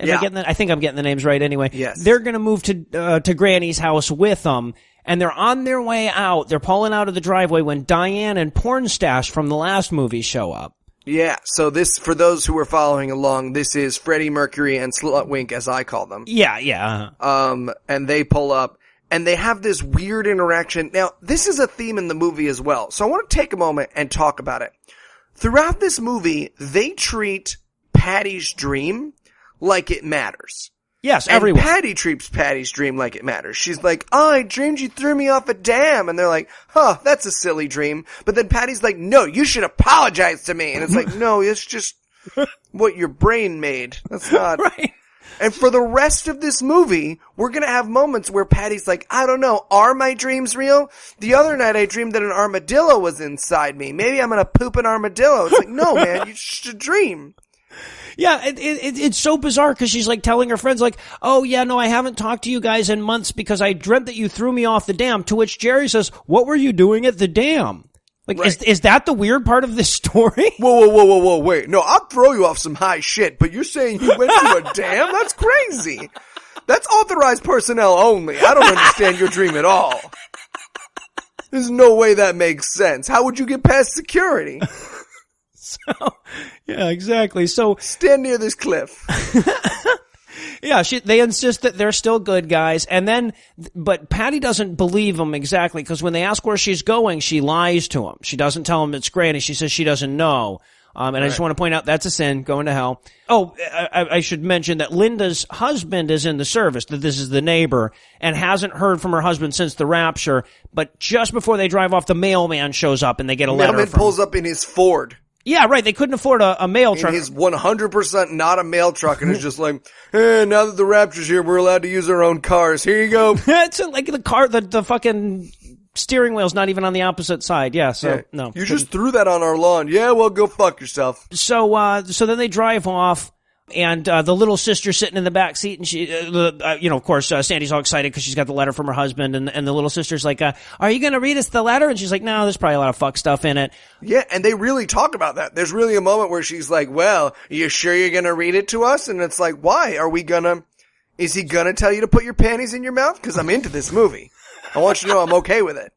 I think I'm getting the names right anyway. Yes. They're gonna move to Granny's house with them. And they're on their way out. They're pulling out of the driveway when Diane and Pornstash from the last movie show up. Yeah, so this, for those who are following along, this is Freddie Mercury and Slutwink, as I call them. Yeah. And they pull up, and they have this weird interaction. Now, this is a theme in the movie as well, so I want to take a moment and talk about it. Throughout this movie, they treat Patty's dream like it matters. Yes, and everyone. Patty treats Patty's dream like it matters. She's like, I dreamed you threw me off a dam. And they're like, huh, that's a silly dream. But then Patty's like, no, you should apologize to me. And it's like, no, it's just what your brain made. That's not. Right. And for the rest of this movie, we're going to have moments where Patty's like, I don't know, are my dreams real? The other night I dreamed that an armadillo was inside me. Maybe I'm going to poop an armadillo. It's like, no, man, it's just a dream. Yeah, it's so bizarre because she's like telling her friends like, oh yeah, no, I haven't talked to you guys in months because I dreamt that you threw me off the dam, to which Jerry says, what were you doing at the dam? Like, right. Is that the weird part of this story? Whoa, wait. No, I'll throw you off some high shit, but you're saying you went to a dam? That's crazy. That's authorized personnel only. I don't understand your dream at all. There's no way that makes sense. How would you get past security? Yeah, exactly. So stand near this cliff. Yeah, they insist that they're still good guys, but Patty doesn't believe them exactly because when they ask where she's going, she lies to them. She doesn't tell them it's Granny. She says she doesn't know. And I just want to point out that's a sin, going to hell. Oh, I should mention that Linda's husband is in the service, that this is the neighbor, and hasn't heard from her husband since the rapture. But just before they drive off, the mailman shows up and they get a letter. Mailman pulls up in his Ford. Yeah, right. They couldn't afford a mail truck. He's 100% not a mail truck, and it's just like, hey, now that the Rapture's here, we're allowed to use our own cars. Here you go. It's like the car, the fucking steering wheel's not even on the opposite side. Yeah, so, no. You just threw that on our lawn. Yeah, well, go fuck yourself. So then they drive off. And the little sister's sitting in the back seat, and she, of course, Sandy's all excited because she's got the letter from her husband, and the little sister's like, "Are you going to read us the letter?" And she's like, "No, there's probably a lot of fuck stuff in it." Yeah, and they really talk about that. There's really a moment where she's like, "Well, you sure you're going to read it to us?" And it's like, "Why? Is he going to tell you to put your panties in your mouth? Because I'm into this movie. I want you to know I'm okay with it."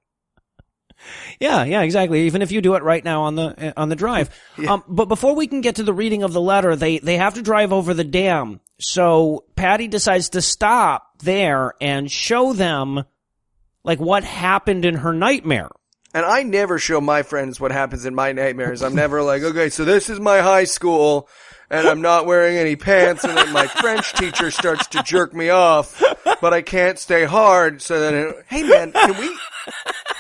Yeah, exactly. Even if you do it right now on the drive. Yeah. But before we can get to the reading of the letter, they have to drive over the dam. So Patty decides to stop there and show them like what happened in her nightmare. And I never show my friends what happens in my nightmares. I'm never like, okay, so this is my high school, and I'm not wearing any pants, and then my French teacher starts to jerk me off, but I can't stay hard, so then, hey man,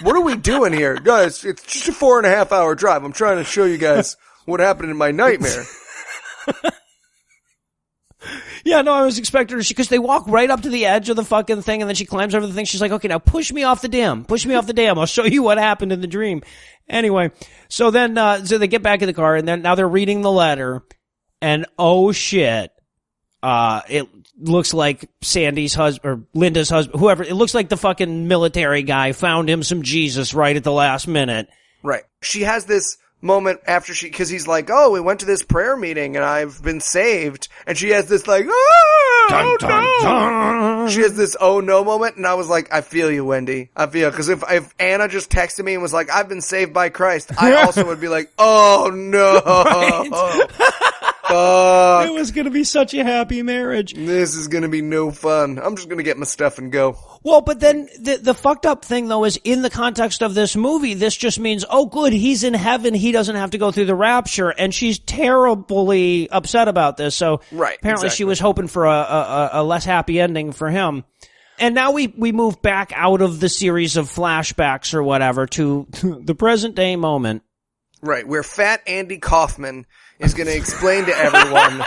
what are we doing here? Guys, it's just a 4.5 hour drive. I'm trying to show you guys what happened in my nightmare. Yeah, no, I was expecting her, because they walk right up to the edge of the fucking thing, and then she climbs over the thing. She's like, okay, now push me off the dam. Push me off the dam. I'll show you what happened in the dream. Anyway, so then, so they get back in the car, and then now they're reading the letter, and oh shit, it looks like Sandy's husband, or Linda's husband, whoever, it looks like the fucking military guy found him some Jesus right at the last minute. Right. She has this moment after cause he's like, oh, we went to this prayer meeting and I've been saved. And she has this like, oh, dun, dun, dun. She has this oh no moment. And I was like, I feel you, Wendy. I feel, cause if Anna just texted me and was like, I've been saved by Christ, I also would be like, oh no. Right. Fuck. It was going to be such a happy marriage. This is gonna be no fun. I'm just gonna get my stuff and go. Well, but then the fucked up thing, though, is in the context of this movie, this just means, oh, good, he's in heaven. He doesn't have to go through the rapture. And she's terribly upset about this. So Right, apparently exactly. she was hoping for a less happy ending for him. And now we move back out of the series of flashbacks or whatever to the present day moment. Right, where Fat Andy Kaufman is gonna explain to everyone.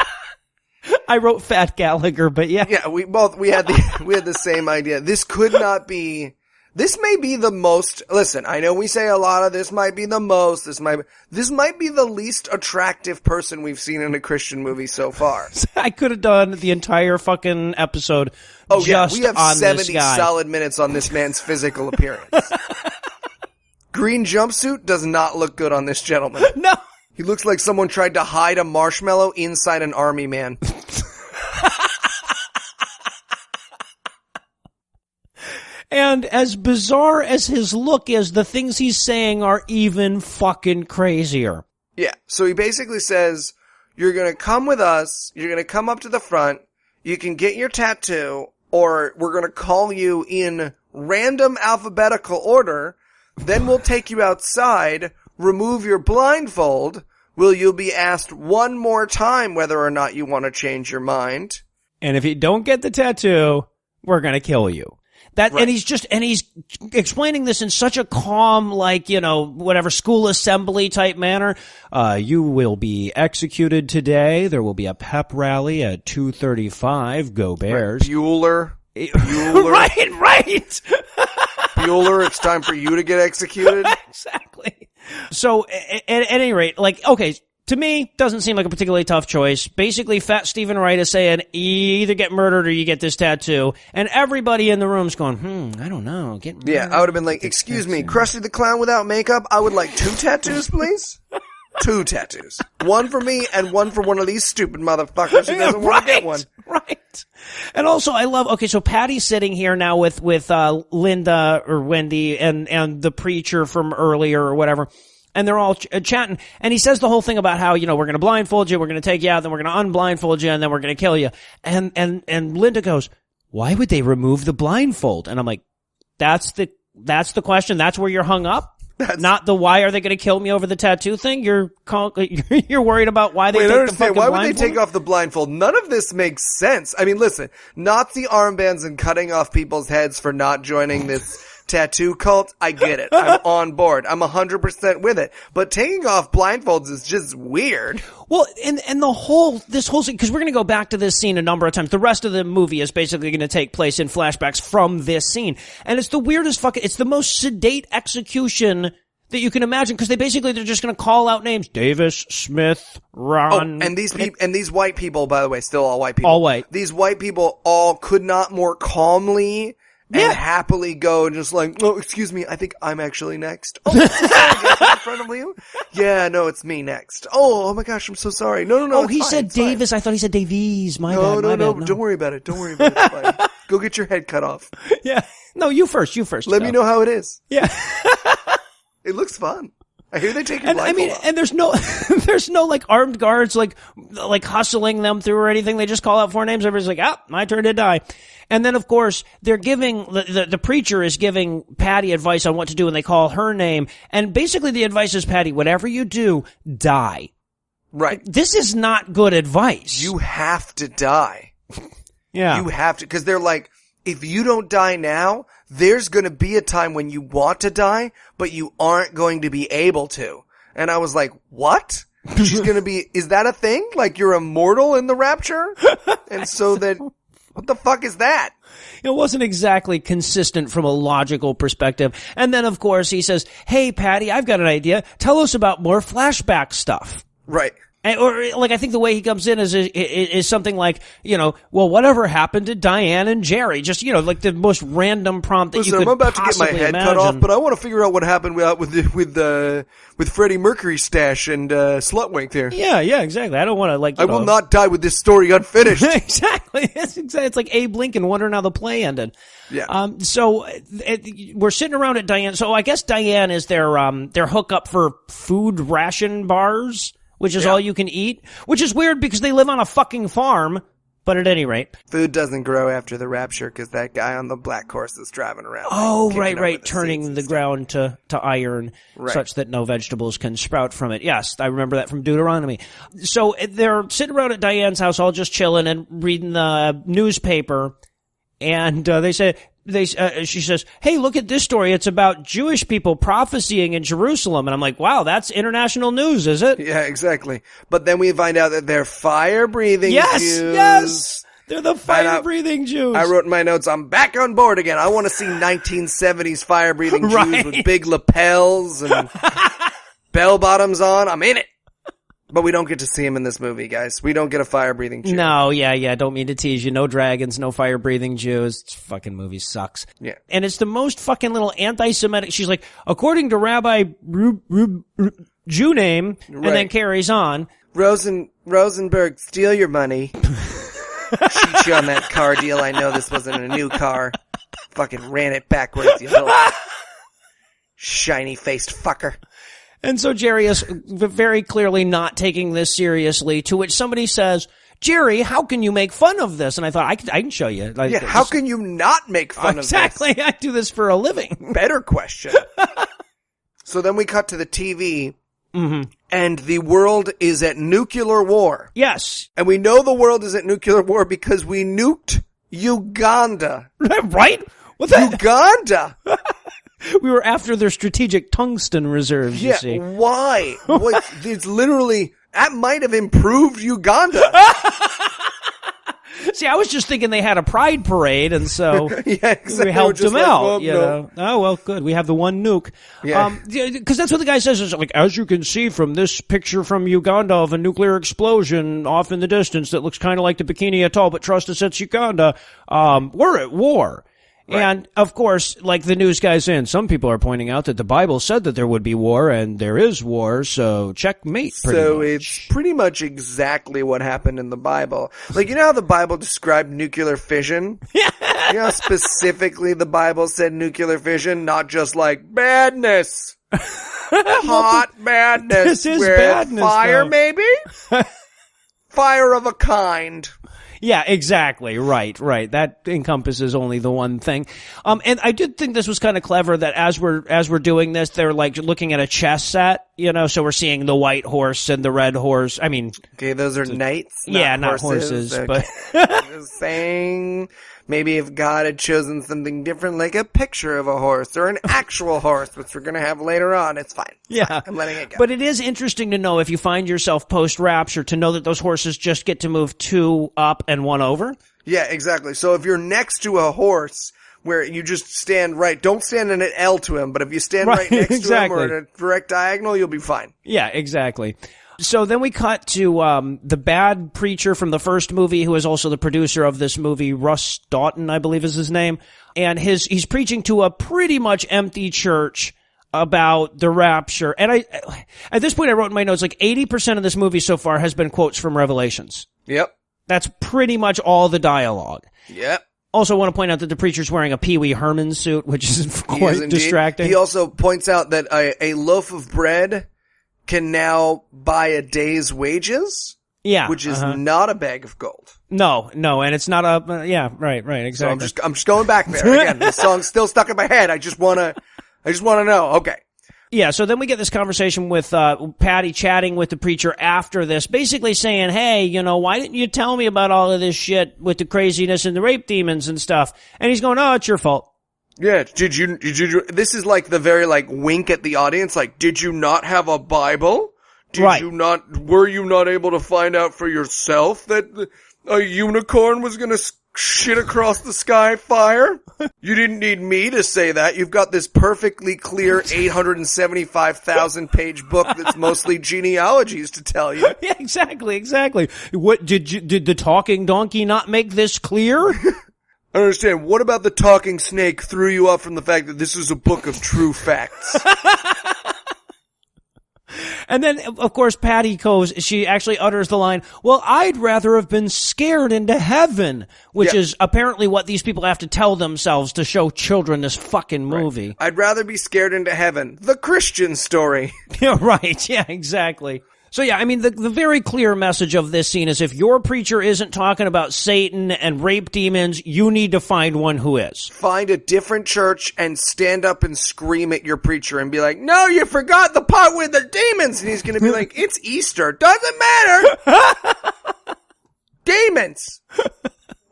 I wrote Fat Gallagher, but yeah. Yeah, we had the same idea. This may be the most, listen, I know we say a lot of this might be the most, this might be the least attractive person we've seen in a Christian movie so far. I could have done the entire fucking episode Oh yeah, just we have on 70 this guy. solid minutes on this man's physical appearance. Green jumpsuit does not look good on this gentleman. No. He looks like someone tried to hide a marshmallow inside an army man. And as bizarre as his look is, the things he's saying are even fucking crazier. Yeah, so he basically says, you're gonna come with us, you're gonna come up to the front, you can get your tattoo, or we're gonna call you in random alphabetical order, then we'll take you outside, remove your blindfold, you'll be asked one more time whether or not you want to change your mind. And if you don't get the tattoo, we're gonna kill you. That, Right. and he's explaining this in such a calm, like, whatever, school assembly type manner. You will be executed today. There will be a pep rally at 2:35. Go Bears. Bueller. Right. Bueller, it's time for you to get executed. Exactly. So, at any rate, like, okay, to me, doesn't seem like a particularly tough choice. Basically, Fat Stephen Wright is saying, you either get murdered or you get this tattoo. And everybody in the room's going, I don't know. Get murdered. Yeah, I would have been like, excuse me, Krusty the Clown without makeup? I would like 2 tattoos, please? 2 tattoos. One for me and one for one of these stupid motherfuckers who doesn't want to get one. Right. And also, I love, okay, so Patty's sitting here now with Linda or Wendy and the preacher from earlier or whatever. And they're all chatting. And he says the whole thing about how, we're going to blindfold you, we're going to take you out, then we're going to unblindfold you, and then we're going to kill you. And Linda goes, why would they remove the blindfold? And I'm like, that's the question. That's where you're hung up? Not the why are they going to kill me over the tattoo thing? You're worried about why they take the fucking why would blindfold? they take off the blindfold? None of this makes sense. I mean, listen, Nazi armbands and cutting off people's heads for not joining this tattoo cult, I get it. I'm on board. I'm 100% with it. But taking off blindfolds is just weird. Well, and this whole scene, because we're going to go back to this scene a number of times. The rest of the movie is basically going to take place in flashbacks from this scene. And it's the weirdest it's the most sedate execution that you can imagine, because they're just going to call out names. Davis, Smith, Ron. Oh, and these white people, by the way, still all white people. All white. These white people all could not more calmly and happily go just like, oh, excuse me, I think I'm actually next. Oh, I'm so sorry, in front of you? Yeah, no, it's me next. Oh my gosh, I'm so sorry. No. Oh, it's he fine, said it's fine. Davis. I thought he said Davies. My bad. No, don't worry about it. It's fine. Go get your head cut off. Yeah. No, you first. Let me know how it is. Yeah. It looks fun. I hear they take your blindfold off. And there's no like armed guards like hustling them through or anything. They just call out 4 names. Everybody's like, my turn to die. And then of course they're giving the preacher is giving Patty advice on what to do, and they call her name. And basically the advice is, Patty, whatever you do, die. Right. This is not good advice. You have to die. Yeah. You have to, because they're like, if you don't die now, there's going to be a time when you want to die, but you aren't going to be able to. And I was like, what? She's going to be, is that a thing? Like you're immortal in the rapture? And so that, what the fuck is that? It wasn't exactly consistent from a logical perspective. And then, of course, he says, hey, Patty, I've got an idea. Tell us about more flashback stuff. Right. Or, like, I think the way he comes in is something like, well, whatever happened to Diane and Jerry? Just, like the most random prompt that you could I'm about to get my possibly head imagine. cut off, but I want to figure out what happened with Freddie Mercury's stash and Slutwink there. Yeah, exactly. I don't want to, I will not die with this story unfinished. Exactly. It's like Abe Lincoln wondering how the play ended. Yeah. So we're sitting around at Diane. So I guess Diane is their hookup for food ration bars. which is all you can eat, which is weird because they live on a fucking farm. But at any rate, food doesn't grow after the rapture because that guy on the black horse is driving around. Oh, right, turning the ground to iron such that no vegetables can sprout from it. Yes, I remember that from Deuteronomy. So they're sitting around at Diane's house, all just chilling and reading the newspaper, and she says, "Hey, look at this story. It's about Jewish people prophesying in Jerusalem." And I'm like, "Wow, that's international news, is it?" Yeah, exactly. But then we find out that they're fire-breathing Jews. Yes! They're the fire-breathing Jews. I wrote in my notes, I'm back on board again. I want to see 1970s fire-breathing Jews with big lapels and bell-bottoms on. I'm in it. But we don't get to see him in this movie, guys. We don't get a fire-breathing Jew. No, yeah. Don't mean to tease you. No dragons, no fire-breathing Jews. This fucking movie sucks. Yeah. And it's the most fucking little anti-Semitic. She's like, according to Rabbi Jew name, and then carries on. Rosenberg, steal your money. Cheat you on that car deal. I know this wasn't a new car. Fucking ran it backwards, you little shiny-faced fucker. And so Jerry is very clearly not taking this seriously, to which somebody says, "Jerry, how can you make fun of this?" And I thought, I can show you. How can you not make fun of this? Exactly. I do this for a living. Better question. So then we cut to the TV, and the world is at nuclear war. Yes. And we know the world is at nuclear war because we nuked Uganda. Right? What the Uganda! We were after their strategic tungsten reserves, you see. Why? It's literally, that might have improved Uganda. See, I was just thinking they had a pride parade, and so exactly. we helped them out. Well, you know? Oh, well, good. We have the one nuke. Yeah. Because that's what the guy says. Is like, as you can see from this picture from Uganda of a nuclear explosion off in the distance that looks kind of like the Bikini Atoll, but trust us, it's Uganda. We're at war. Right. And, of course, like the news guys in, some people are pointing out that the Bible said that there would be war, and there is war, so checkmate, pretty much. It's pretty much exactly what happened in the Bible. Like, you know how the Bible described nuclear fission? You know how specifically the Bible said nuclear fission, not just like badness. Hot badness. This is with badness, fire, though. maybe? Fire of a kind. Yeah, exactly. Right. That encompasses only the one thing. And I did think this was kind of clever that as we're doing this, they're like looking at a chess set, you know, so we're seeing the white horse and the red horse. I mean. Okay, those are knights. Not horses, okay. but. Just saying. Maybe if God had chosen something different, like a picture of a horse or an actual horse, which we're going to have later on, it's fine. I'm letting it go. But it is interesting to know if you find yourself post-rapture to know that those horses just get to move 2 up and 1 over. Yeah, exactly. So if you're next to a horse where you just stand right, don't stand in an L to him, but if you stand right next to him or in a direct diagonal, you'll be fine. Yeah, exactly. So then we cut to the bad preacher from the first movie, who is also the producer of this movie, Russ Doughton, I believe is his name. And he's preaching to a pretty much empty church about the rapture. And at this point I wrote in my notes, like 80% of this movie so far has been quotes from Revelations. Yep. That's pretty much all the dialogue. Yep. Also, I want to point out that the preacher's wearing a Pee Wee Herman suit, which is quite distracting. He also points out that a loaf of bread can now buy a day's wages. Yeah. Which is not a bag of gold. No, and it's not a, right, exactly. So I'm just going back there. Again, the song's still stuck in my head. I just want to know. Okay. Yeah, so then we get this conversation with Patty chatting with the preacher after this, basically saying, hey, you know, why didn't you tell me about all of this shit with the craziness and the rape demons and stuff? And he's going, oh, it's your fault. Yeah, did you, this is like the very like wink at the audience, like, did you not have a Bible? Were you not able to find out for yourself that a unicorn was gonna shit across the sky fire? You didn't need me to say that. You've got this perfectly clear 875,000 page book that's mostly genealogies to tell you. Yeah, exactly. What did the talking donkey not make this clear? I understand. What about the talking snake threw you off from the fact that this is a book of true facts? And then, of course, Patty she actually utters the line, well, I'd rather have been scared into heaven, which is apparently what these people have to tell themselves to show children this fucking movie. Right. I'd rather be scared into heaven. The Christian story. Yeah, right. Yeah, exactly. So yeah, I mean, the very clear message of this scene is if your preacher isn't talking about Satan and rape demons, you need to find one who is. Find a different church and stand up and scream at your preacher and be like, no, you forgot the part with the demons. And he's going to be like, it's Easter. Doesn't matter. Demons.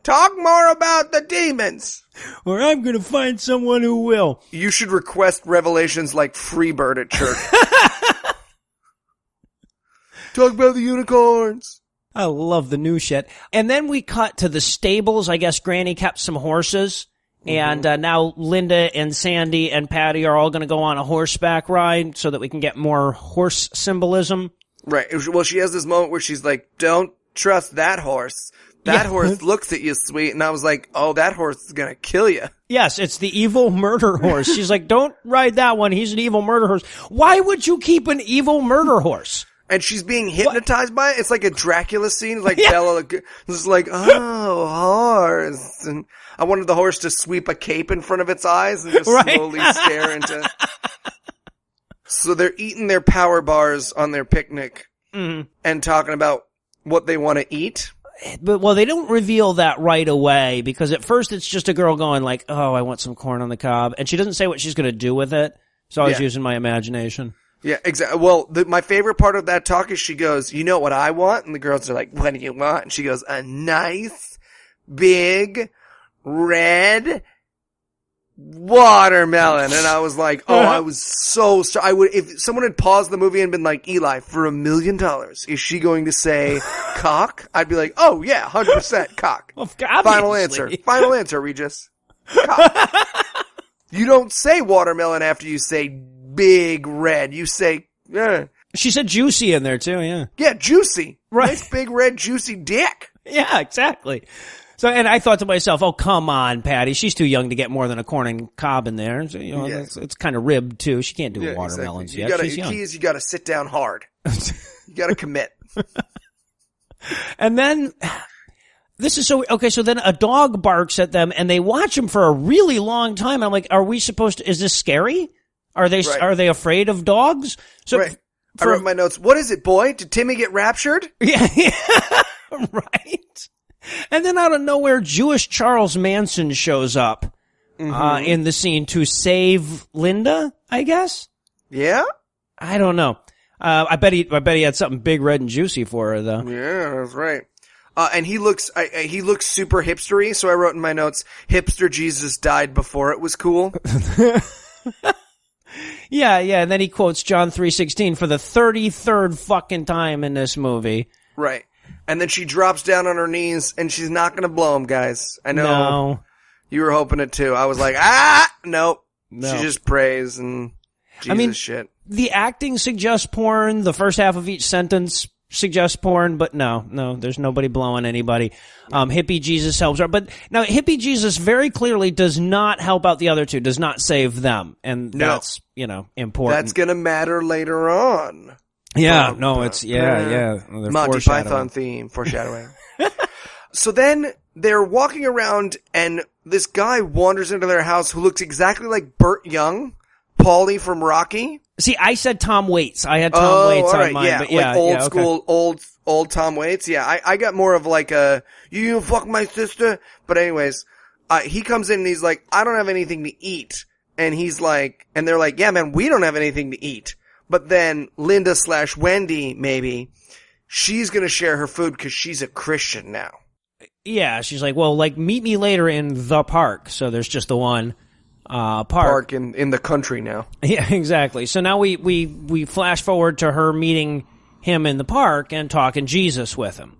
Talk more about the demons. Or I'm going to find someone who will. You should request revelations like Freebird at church. Talk about the unicorns. I love the new shit. And then we cut to the stables. I guess Granny kept some horses. And now Linda and Sandy and Patty are all going to go on a horseback ride so that we can get more horse symbolism. Right. Well, she has this moment where she's like, don't trust that horse. That horse looks at you sweet. And I was like, oh, that horse is going to kill you. Yes, it's the evil murder horse. She's like, don't ride that one. He's an evil murder horse. Why would you keep an evil murder horse? And she's being hypnotized by it. It's like a Dracula scene. Like Bella, it's like, oh, horse. And I wanted the horse to sweep a cape in front of its eyes and just slowly stare into. So they're eating their power bars on their picnic and talking about what they want to eat. But, well, they don't reveal that right away because at first it's just a girl going like, oh, I want some corn on the cob. And she doesn't say what she's going to do with it. So I was using my imagination. Yeah, exactly. Well, my favorite part of that talk is she goes, you know what I want? And the girls are like, what do you want? And she goes, a nice, big, red watermelon. And I was like, oh, I was so if someone had paused the movie and been like, Eli, for $1 million, is she going to say cock? I'd be like, oh yeah, 100% cock. Final answer, Regis. Cock. You don't say watermelon after you say big red. You say, She said juicy in there too, yeah. Yeah, juicy. Right. Nice big red juicy dick. Yeah, exactly. So, and I thought to myself, oh, come on, Patty. She's too young to get more than a corn and cob in there. So, you know, it's kind of ribbed too. She can't do watermelons yet. She's young. The key is you gotta sit down hard. You gotta commit. And then, this is so, okay, so then a dog barks at them and they watch him for a really long time. I'm like, are we supposed to, is this scary? Are they afraid of dogs? So, I wrote in my notes, what is it, boy? Did Timmy get raptured? Yeah, right. And then out of nowhere, Jewish Charles Manson shows up in the scene to save Linda, I guess? Yeah? I don't know. I bet he had something big, red, and juicy for her, though. Yeah, that's right. And he looks super hipstery, so I wrote in my notes, hipster Jesus died before it was cool. Yeah, and then he quotes John 3:16 for the 33rd fucking time in this movie. Right. And then she drops down on her knees, and she's not going to blow him, guys. I know you were hoping it too. I was like, nope. No. She just prays and Jesus shit. The acting suggests porn. The first half of each sentence suggests porn, but no, there's nobody blowing anybody. Hippie Jesus helps her. But now Hippie Jesus very clearly does not help out the other two, does not save them. And that's, important. That's going to matter later on. Yeah, it's Monty Python theme, foreshadowing. So then they're walking around and this guy wanders into their house who looks exactly like Burt Young, Paulie from Rocky. See, I said Tom Waits. I had Tom Waits on mine. Yeah, but like old school, old Tom Waits. Yeah, I got more of like a, you fuck my sister. But anyways, he comes in and he's like, I don't have anything to eat. And he's like, and they're like, yeah, man, we don't have anything to eat. But then Linda/Wendy, maybe, she's going to share her food because she's a Christian now. Yeah, she's like, well, like, meet me later in the park. So there's just the one park in the country now. Yeah, exactly. So now we flash forward to her meeting him in the park and talking Jesus with him.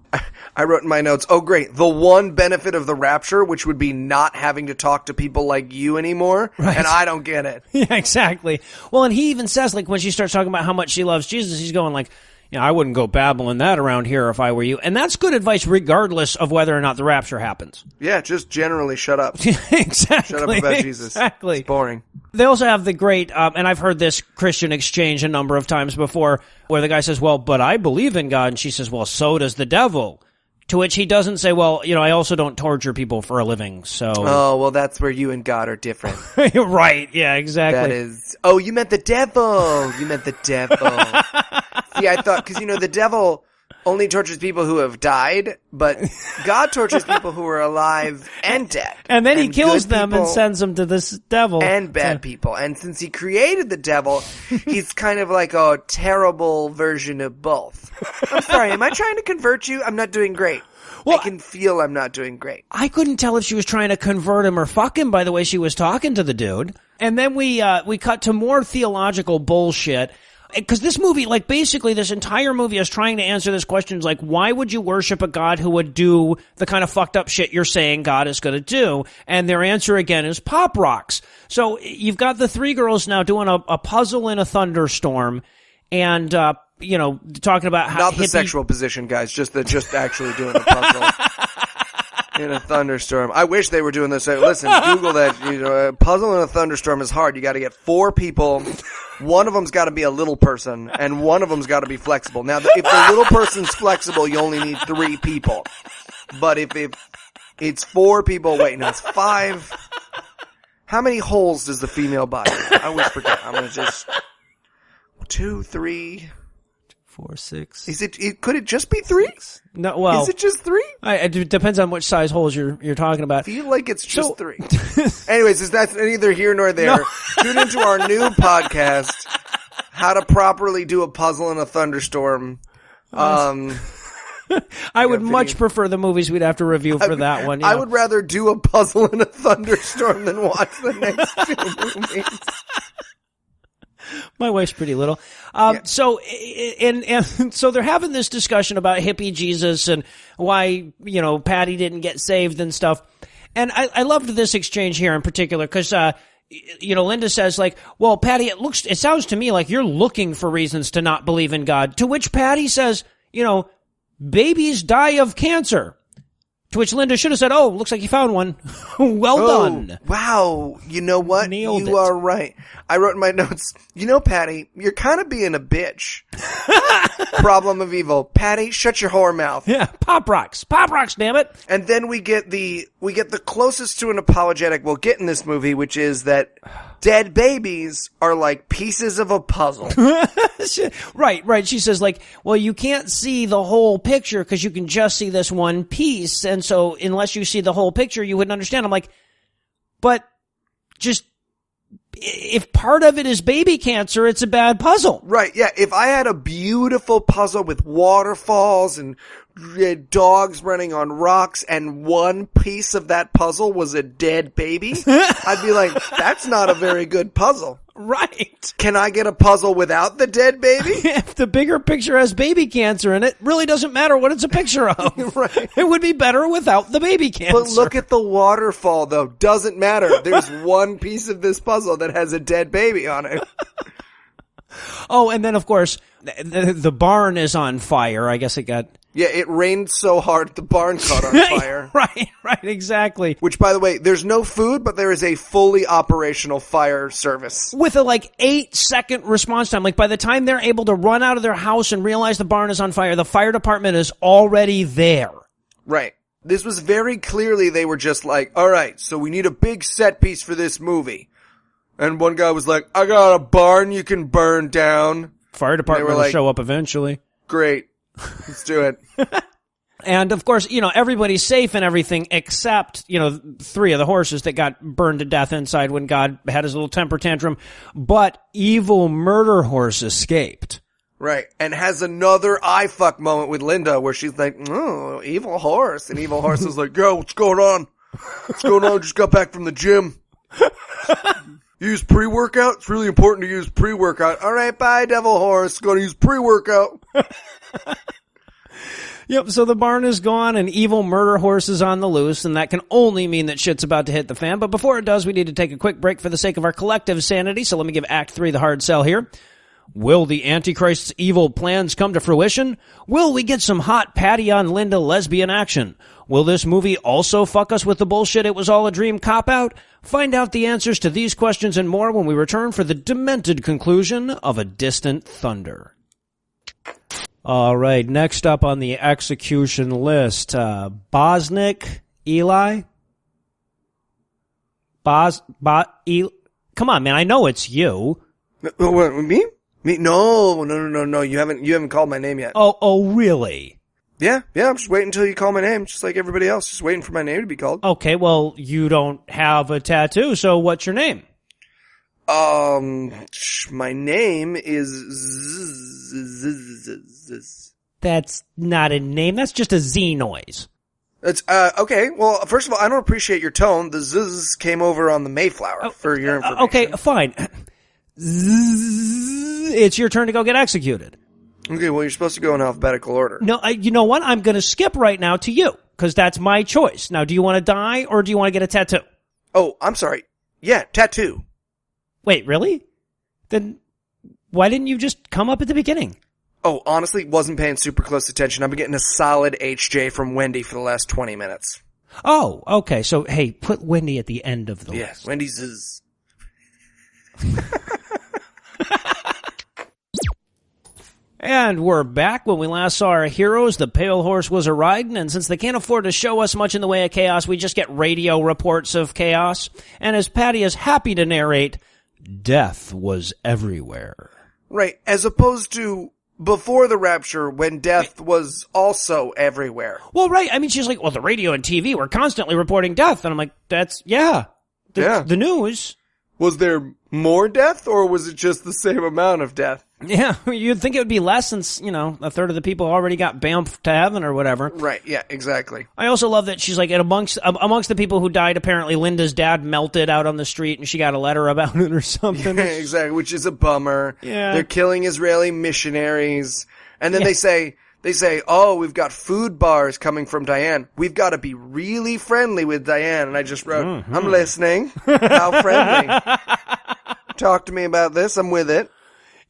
I wrote in my notes, oh great, the one benefit of the rapture, which would be not having to talk to people like you anymore, right. And I don't get it. Yeah, exactly. Well, and he even says, like, when she starts talking about how much she loves Jesus, he's going like, I wouldn't go babbling that around here if I were you. And that's good advice regardless of whether or not the rapture happens. Yeah, just generally shut up. Exactly. Shut up about Jesus. Exactly. It's boring. They also have the great, and I've heard this Christian exchange a number of times before, where the guy says, well, but I believe in God. And she says, well, so does the devil. To which he doesn't say, well, I also don't torture people for a living, so... Oh, well, that's where you and God are different. Right, yeah, exactly. That is... Oh, you meant the devil! You meant the devil. See, I thought, because, the devil only tortures people who have died, but God tortures people who are alive and dead. And then he kills them and sends them to this devil. And bad people. And since he created the devil, he's kind of like a terrible version of both. I'm sorry, am I trying to convert you? I'm not doing great. Well, I can feel I'm not doing great. I couldn't tell if she was trying to convert him or fuck him by the way she was talking to the dude. And then we cut to more theological bullshit. Because this movie, basically this entire movie is trying to answer this question, why would you worship a God who would do the kind of fucked up shit you're saying God is going to do? And their answer again is pop rocks. So you've got the three girls now doing a puzzle in a thunderstorm and, talking about how not the sexual position, guys, just actually doing a puzzle. In a thunderstorm. I wish they were doing this. Listen, Google that. A puzzle in a thunderstorm is hard. You got to get 4 people. One of them's got to be a little person, and one of them's got to be flexible. Now, if the little person's flexible, you only need 3 people. But if it's 4 people, wait, no, it's 5. How many holes does the female body have? I always forget. I'm gonna just 2, 3. 4, 6. Could it just be 3? No, well, is it just 3? It depends on which size holes you're talking about. I feel like it's just 3. Anyways, that's neither here nor there. No. Tune into our new podcast, How to Properly Do a Puzzle in a Thunderstorm. I would much prefer the movies we'd have to review for that one. I would rather do a puzzle in a thunderstorm than watch the next 2 movies. My wife's pretty little. So they're having this discussion about hippie Jesus and why, Patty didn't get saved and stuff. And I loved this exchange here in particular because, Linda says well, Patty, it sounds to me like you're looking for reasons to not believe in God. To which Patty says, babies die of cancer. To which Linda should have said, oh, looks like you found one. Well done. Wow. You know what? Nailed it. You are right. I wrote in my notes, Patty, you're kind of being a bitch. Problem of evil. Patty, shut your whore mouth. Yeah, pop rocks. Pop rocks, damn it. And then we get the closest to an apologetic we'll get in this movie, which is that dead babies are like pieces of a puzzle. Right. She says well, you can't see the whole picture because you can just see this one piece. And so unless you see the whole picture, you wouldn't understand. I'm like, but just if part of it is baby cancer, it's a bad puzzle. Right. Yeah. If I had a beautiful puzzle with waterfalls and dogs running on rocks and one piece of that puzzle was a dead baby, I'd be like, that's not a very good puzzle. Right. Can I get a puzzle without the dead baby? If the bigger picture has baby cancer in it, really doesn't matter what it's a picture of. Right. It would be better without the baby cancer. But look at the waterfall, though. Doesn't matter. There's one piece of this puzzle that has a dead baby on it. Oh, and then, of course, the barn is on fire. I guess it got... Yeah, it rained so hard the barn caught on fire. Right, exactly. Which, by the way, there's no food, but there is a fully operational fire service. With a 8-second response time. By the time they're able to run out of their house and realize the barn is on fire, the fire department is already there. Right. This was very clearly they were just all right, so we need a big set piece for this movie. And one guy was like, I got a barn you can burn down. Fire department will show up eventually. Great. Let's do it. And of course, everybody's safe and everything except, 3 of the horses that got burned to death inside when God had his little temper tantrum. But evil murder horse escaped. Right. And has another I fuck moment with Linda where she's like, oh, evil horse. And evil horse is like, yo, what's going on? What's going on? Just got back from the gym. Use pre-workout? It's really important to use pre-workout. All right, bye, devil horse. Gonna use pre-workout. Yep, so the barn is gone and evil murder horse is on the loose, and that can only mean that shit's about to hit the fan. But before it does, we need to take a quick break for the sake of our collective sanity, so let me give Act 3 the hard sell here. Will the Antichrist's evil plans come to fruition? Will we get some hot Patty on Linda lesbian action? Will this movie also fuck us with the bullshit it was all a dream cop-out? Find out the answers to these questions and more when we return for the demented conclusion of A Distant Thunder. All right, next up on the execution list, Bosnick, Eli? Come on, man, I know it's you. What, me? Me? No. You haven't called my name yet. Oh, really? Yeah. I'm just waiting until you call my name, just like everybody else. Just waiting for my name to be called. Okay, well, you don't have a tattoo, so what's your name? My name is That's not a name. That's just a Z noise. It's, okay. Well, first of all, I don't appreciate your tone. The zzz came over on the Mayflower for your information. Okay, fine. Zzz, it's your turn to go get executed. Okay, well, you're supposed to go in alphabetical order. No, you know what? I'm going to skip right now to you, because that's my choice. Now, do you want to die, or do you want to get a tattoo? Oh, I'm sorry. Yeah, tattoo. Wait, really? Then why didn't you just come up at the beginning? Oh, honestly, wasn't paying super close attention. I've been getting a solid HJ from Wendy for the last 20 minutes. Oh, okay. So, hey, put Wendy at the end of the list. Yeah, Wendy's is... And we're back. When we last saw our heroes, the Pale Horse was a-riding, and since they can't afford to show us much in the way of chaos, we just get radio reports of chaos. And as Patty is happy to narrate, death was everywhere. Right, as opposed to before the rapture, when death was also everywhere. Well, right. I mean, she's like, well, the radio and TV were constantly reporting death. And I'm like, the news. Was there more death, or was it just the same amount of death? Yeah, you'd think it would be less since, a third of the people already got bamfed to heaven or whatever. Right, yeah, exactly. I also love that she's like, amongst the people who died, apparently Linda's dad melted out on the street and she got a letter about it or something. Yeah, exactly, which is a bummer. Yeah. They're killing Israeli missionaries. And then they say, oh, we've got food bars coming from Diane. We've got to be really friendly with Diane. And I just wrote, I'm listening. How friendly? Talk to me about this. I'm with it.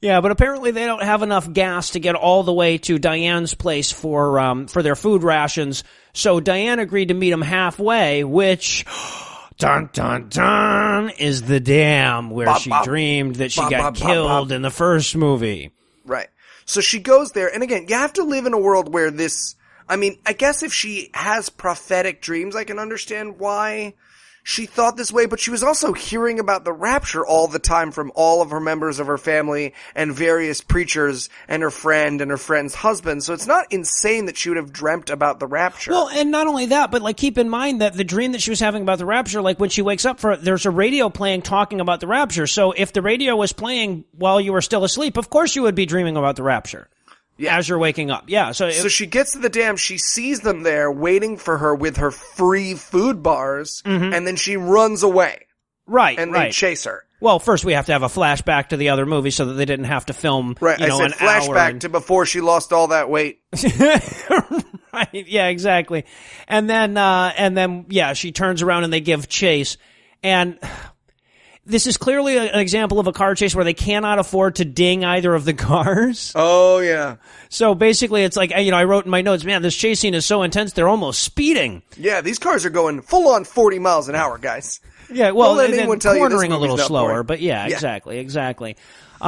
Yeah, but apparently they don't have enough gas to get all the way to Diane's place for their food rations. So Diane agreed to meet them halfway, which, dun dun dun, is the dam where she dreamed that she got killed in the first movie. Right. So she goes there, and again, you have to live in a world where this, I mean, I guess if she has prophetic dreams, I can understand why she thought this way, but she was also hearing about the rapture all the time from all of her members of her family and various preachers and her friend and her friend's husband. So it's not insane that she would have dreamt about the rapture. Well, and not only that, but keep in mind that the dream that she was having about the rapture, when she wakes up there's a radio playing talking about the rapture. So if the radio was playing while you were still asleep, of course you would be dreaming about the rapture. Yeah. As you're waking up. Yeah. So she gets to the dam, she sees them there waiting for her with her free food bars, and then she runs away. Right. And they chase her. Well, first we have to have a flashback to the other movie so that they didn't have to film, right. I said flashback to before she lost all that weight. Right. Yeah, exactly. And then, she turns around and they give chase. And this is clearly an example of a car chase where they cannot afford to ding either of the cars. Oh, yeah. So basically it's like, I wrote in my notes, man, this chase scene is so intense, they're almost speeding. Yeah, these cars are going full on 40 miles an hour, guys. Yeah, well, don't let anyone tell you this cornering a little slower, boring. But yeah, exactly.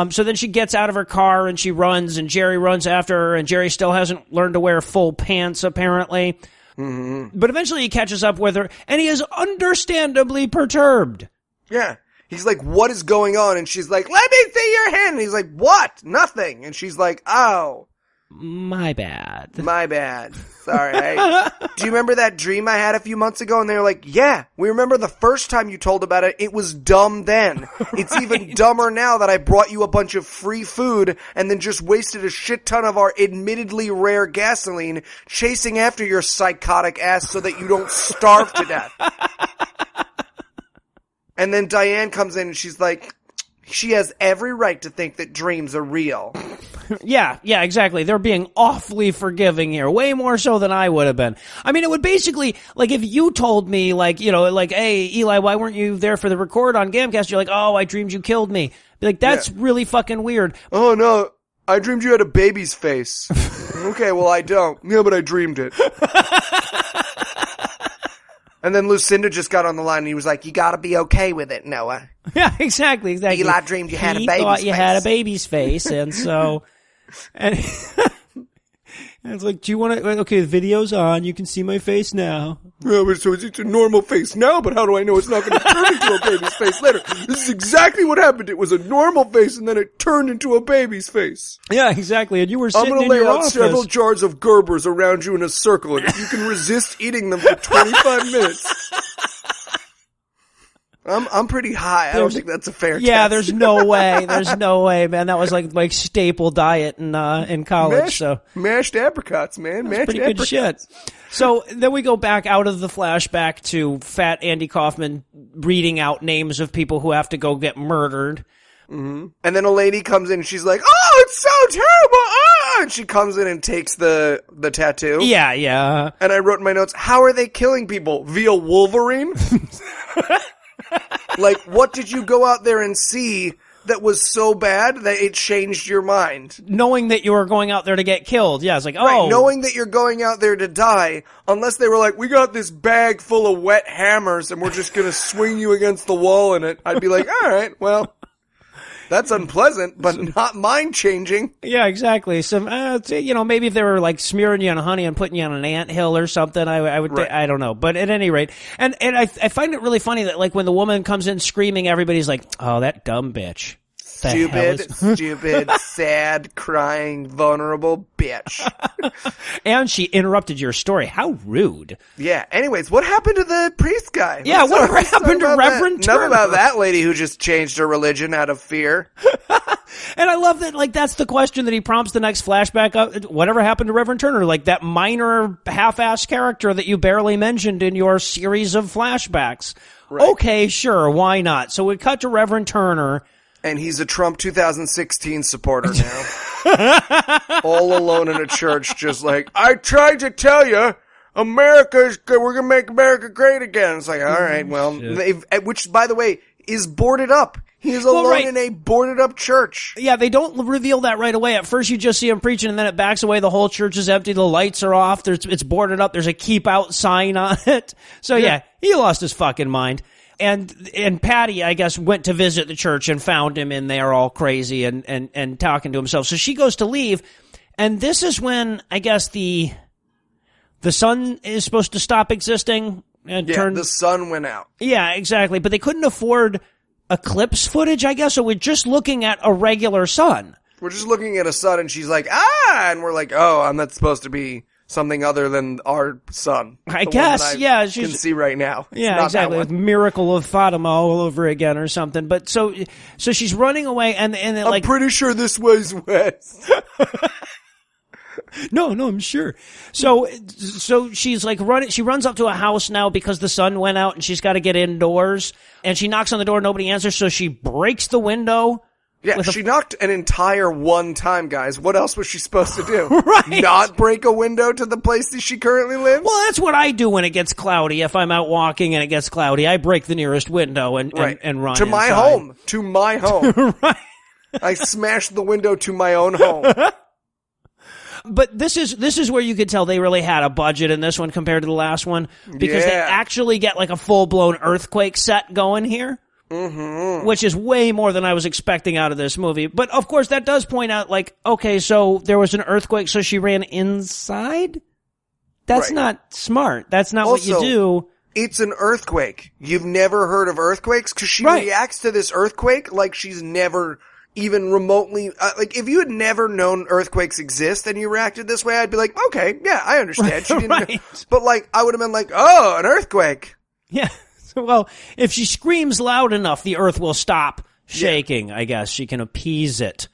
So then she gets out of her car and she runs, and Jerry runs after her, and Jerry still hasn't learned to wear full pants, apparently. Mm-hmm. But eventually he catches up with her, and he is understandably perturbed. Yeah. He's like, what is going on? And she's like, let me see your hand. And he's like, what? Nothing. And she's like, oh. My bad. Sorry. Do you remember that dream I had a few months ago? And they were like, yeah, we remember the first time you told about it. It was dumb then. It's even dumber now that I brought you a bunch of free food and then just wasted a shit ton of our admittedly rare gasoline chasing after your psychotic ass so that you don't starve to death. And then Diane comes in and she's like, she has every right to think that dreams are real. Yeah, exactly. They're being awfully forgiving here, way more so than I would have been. I mean, it would basically, if you told me, hey, Eli, why weren't you there for the record on Gamcast? You're like, oh, I dreamed you killed me. Be like, that's really fucking weird. Oh, no, I dreamed you had a baby's face. Okay, well, I don't. Yeah, but I dreamed it. And then Lucinda just got on the line and he was like, you gotta be okay with it, Noah. Yeah, exactly. Eli dreamed you had a baby's face. He thought you had a baby's face, and so... And it's like, do you want to, okay, the video's on, you can see my face now. Yeah, but so it's a normal face now, but how do I know it's not going to turn into a baby's face later? This is exactly what happened. It was a normal face, and then it turned into a baby's face. Yeah, exactly. And you were I'm sitting going in to lay your out office. several jars of Gerbers around you in a circle, and if you can resist eating them for 25 minutes... I'm pretty high. I don't think that's a fair test. Yeah, there's no way. There's no way, man. That was like staple diet in college. Mashed apricots, man. Mashed Pretty apricots. good shit. So then we go back out of the flashback to fat Andy Kaufman reading out names of people who have to go get murdered. Mm-hmm. And then a lady comes in and she's like, oh, it's so terrible. Ah! And she comes in and takes the tattoo. Yeah. And I wrote in my notes, how are they killing people? Via Wolverine? Like, what did you go out there and see that was so bad that it changed your mind? Knowing that you were going out there to get killed. Yeah, it's like, oh. Right, knowing that you're going out there to die, unless they were like, we got this bag full of wet hammers and we're just gonna swing you against the wall in it. I'd be like, alright, well, that's unpleasant, but not mind-changing. Yeah, exactly. So, maybe if they were like smearing you on honey and putting you on an anthill or something, I would, Right. I don't know. But at any rate, and I find it really funny that like when the woman comes in screaming, everybody's like, oh, that dumb bitch. Stupid, sad, crying, vulnerable bitch. And she interrupted your story. How rude. Yeah, anyways, what happened to the priest guy? Yeah, whatever happened to Reverend Turner? Enough about that lady who just changed her religion out of fear. And I love that, like, that's the question that he prompts the next flashback of. Whatever happened to Reverend Turner? Like, that minor half-assed character that you barely mentioned in your series of flashbacks. Right. Okay, sure, why not? So we cut to Reverend Turner. And he's a Trump 2016 supporter now. All alone in a church, just like, I tried to tell you, America's good. We're going to make America great again. It's like, all right, well, which, by the way, is boarded up. He is alone in a boarded up church. Yeah, they don't reveal that right away. At first you just see him preaching and then it backs away. The whole church is empty. The lights are off. It's boarded up. There's a keep out sign on it. So yeah, he lost his fucking mind. And Patty, I guess, went to visit the church and found him in there all crazy and talking to himself. So she goes to leave. And this is when, I guess, the sun is supposed to stop existing. And the sun went out. Yeah, exactly. But they couldn't afford eclipse footage, I guess. So we're just looking at a regular sun. We're just looking at a sun and she's like, ah! And we're like, oh, I'm not supposed to be something other than our sun. I guess, yeah. You can see right now. It's yeah, not exactly. That With Miracle of Fatima all over again or something. But so she's running away and I'm pretty sure this way's west. No, I'm sure. So she's like running. She runs up to a house now because the sun went out and she's got to get indoors. And she knocks on the door. Nobody answers. So she breaks the window. Yeah, she knocked an entire one time, guys. What else was she supposed to do? Right. Not break a window to the place that she currently lives? Well, that's what I do when it gets cloudy. If I'm out walking and it gets cloudy, I break the nearest window and run to my inside. home. To my home. Right. I smashed the window to my own home. But this is where you could tell they really had a budget in this one compared to the last one because they actually get like a full-blown earthquake set going here. Mm-hmm. Which is way more than I was expecting out of this movie. But, of course, that does point out, like, okay, so there was an earthquake, so she ran inside? That's not smart. That's not also, what you do. It's an earthquake. You've never heard of earthquakes? Because she reacts to this earthquake like she's never even remotely... like, if you had never known earthquakes exist and you reacted this way, I'd be like, okay, yeah, I understand. She didn't know. But, like, I would have been like, oh, an earthquake. Yeah. Well, if she screams loud enough, the earth will stop shaking, I guess. She can appease it.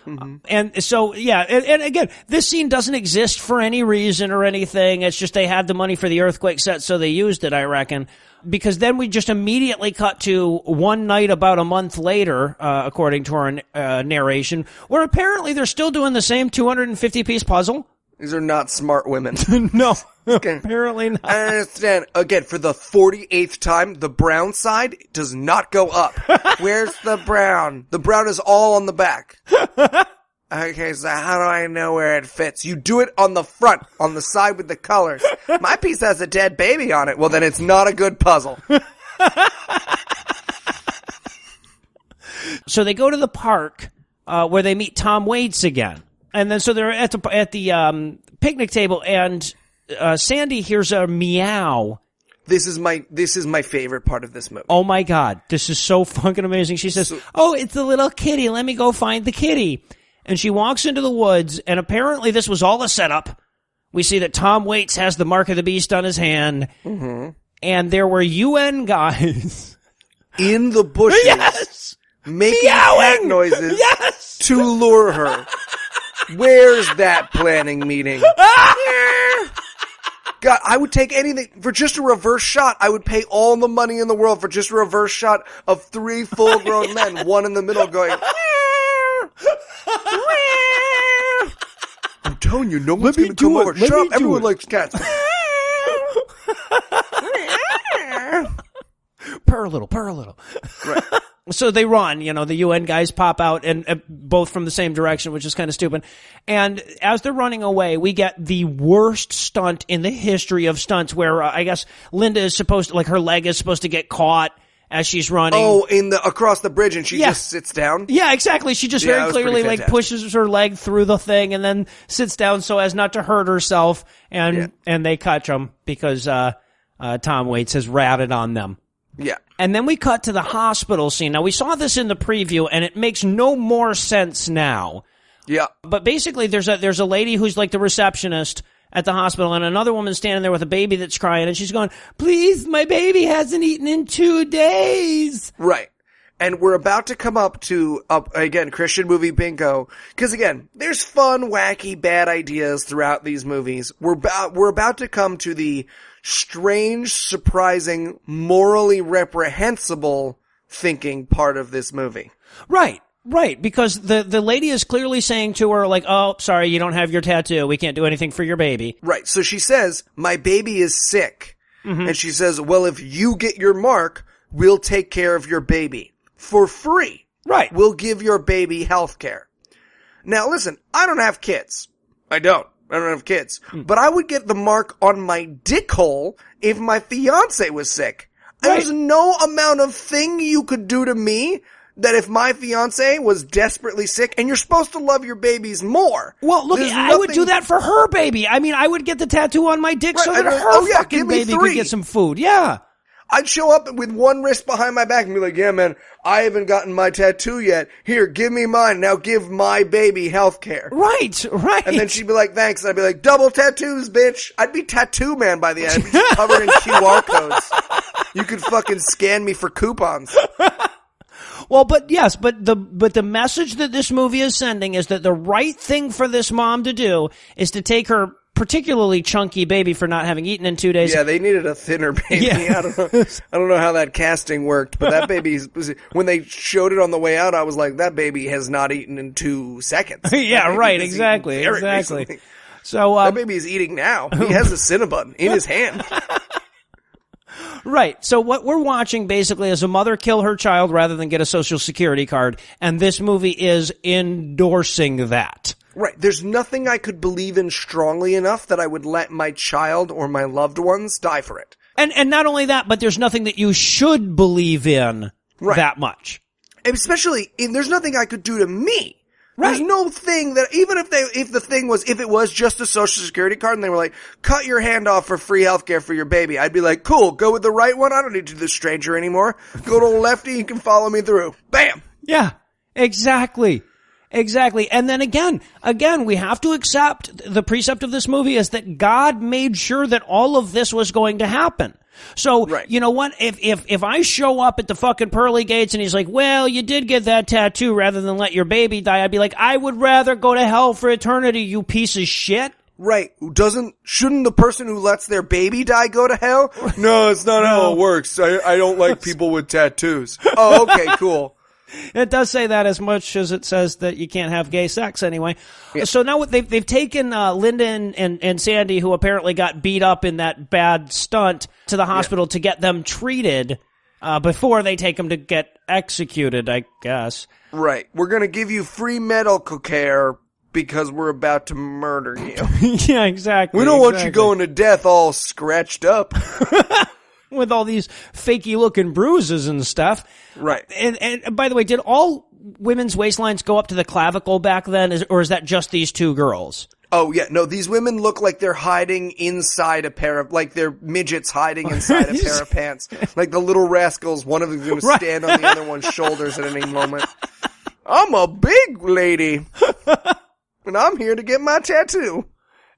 Mm-hmm. And so, yeah, and again, this scene doesn't exist for any reason or anything. It's just they had the money for the earthquake set, so they used it, I reckon. Because then we just immediately cut to one night about a month later, according to our narration, where apparently they're still doing the same 250-piece puzzle. These are not smart women. No, apparently not. I understand. Again, for the 48th time, the brown side does not go up. Where's the brown? The brown is all on the back. Okay, so how do I know where it fits? You do it on the front, on the side with the colors. My piece has a dead baby on it. Well, then it's not a good puzzle. So they go to the park where they meet Tom Waits again. And then so they're at the picnic table, and Sandy hears a meow. This is my favorite part of this movie. Oh my God, this is so fucking amazing. She says, "Oh, it's the little kitty. Let me go find the kitty." And she walks into the woods, and apparently this was all a setup. We see that Tom Waits has the mark of the beast on his hand, and there were UN guys in the bushes, yes, making meowing cat noises, yes, to lure her. Where's that planning meeting? God, I would take anything for just a reverse shot. I would pay all the money in the world for just a reverse shot of 3 full-grown men, one in the middle going. I'm telling you, no one's going to come over. Shut up, everyone likes cats. Purr a little. Right. So they run, the UN guys pop out and both from the same direction, which is kind of stupid. And as they're running away, we get the worst stunt in the history of stunts where I guess Linda is supposed to, her leg is supposed to get caught as she's running. Oh, across the bridge and she just sits down? Yeah, exactly. She just very clearly pushes her leg through the thing and then sits down so as not to hurt herself, and they catch them because Tom Waits has ratted on them. Yeah. And then we cut to the hospital scene. Now, we saw this in the preview, and it makes no more sense now. Yeah. But basically, there's a lady who's like the receptionist at the hospital, and another woman standing there with a baby that's crying, and she's going, "Please, my baby hasn't eaten in 2 days." Right. And we're about to come up to, again, Christian movie bingo. Because again, there's fun, wacky, bad ideas throughout these movies. We're about to come to the strange, surprising, morally reprehensible thinking part of this movie. Right, because the lady is clearly saying to her, "Oh, sorry, you don't have your tattoo. We can't do anything for your baby." Right, so she says, "My baby is sick." And she says, "Well, if you get your mark, we'll take care of your baby. For free. Right. We'll give your baby health care." Now listen, I don't have kids. I don't have kids. But I would get the mark on my dick hole if my fiance was sick. Right. There's no amount of thing you could do to me that if my fiance was desperately sick, and you're supposed to love your babies more. Well, look, I would do that for her baby. I mean, I would get the tattoo on my dick so that her fucking baby could get some food. Yeah. I'd show up with one wrist behind my back and be like, "Yeah, man, I haven't gotten my tattoo yet. Here, give me mine. Now give my baby health care." Right. And then she'd be like, "Thanks." And I'd be like, "Double tattoos, bitch." I'd be tattoo man by the end. I'd be just covered in QR codes. You could fucking scan me for coupons. Well, but the message that this movie is sending is that the right thing for this mom to do is to take her particularly chunky baby for not having eaten in 2 days. Yeah, they needed a thinner baby. Yeah. I don't know how that casting worked, but that baby, when they showed it on the way out, I was like, that baby has not eaten in 2 seconds. Yeah, right, exactly. Recently. So that baby is eating now. He has a Cinnabon in his hand. Right. So what we're watching basically is a mother kill her child rather than get a Social Security card, and this movie is endorsing that. Right. There's nothing I could believe in strongly enough that I would let my child or my loved ones die for it. And not only that, but there's nothing that you should believe in that much. Especially, there's nothing I could do to me. Right. There's no thing that, even if it was just a Social Security card and they were like, "Cut your hand off for free healthcare for your baby," I'd be like, "Cool, go with the right one. I don't need to do this stranger anymore. Go to lefty, you can follow me through." Bam! Yeah, exactly. And then again, we have to accept the precept of this movie is that God made sure that all of this was going to happen. So, You know what? If I show up at the fucking pearly gates and he's like, "Well, you did get that tattoo rather than let your baby die," I'd be like, "I would rather go to hell for eternity, you piece of shit." Right. Shouldn't the person who lets their baby die go to hell? No, it's not how it works. I don't like people with tattoos. Oh, okay, cool. It does say that as much as it says that you can't have gay sex anyway. Yeah. So now they've taken Linda and Sandy, who apparently got beat up in that bad stunt, to the hospital to get them treated before they take them to get executed, I guess. Right. We're going to give you free medical care because we're about to murder you. Yeah, exactly. We don't want you going to death all scratched up. With all these fakey looking bruises and stuff. Right. And by the way, did all women's waistlines go up to the clavicle back then, or is that just these two girls? Oh, yeah. No, these women look like they're hiding inside a pair of, like they're midgets hiding inside a pair of pants. Like the little rascals, one of them's going to stand on the other one's shoulders at any moment. I'm a big lady, and I'm here to get my tattoo.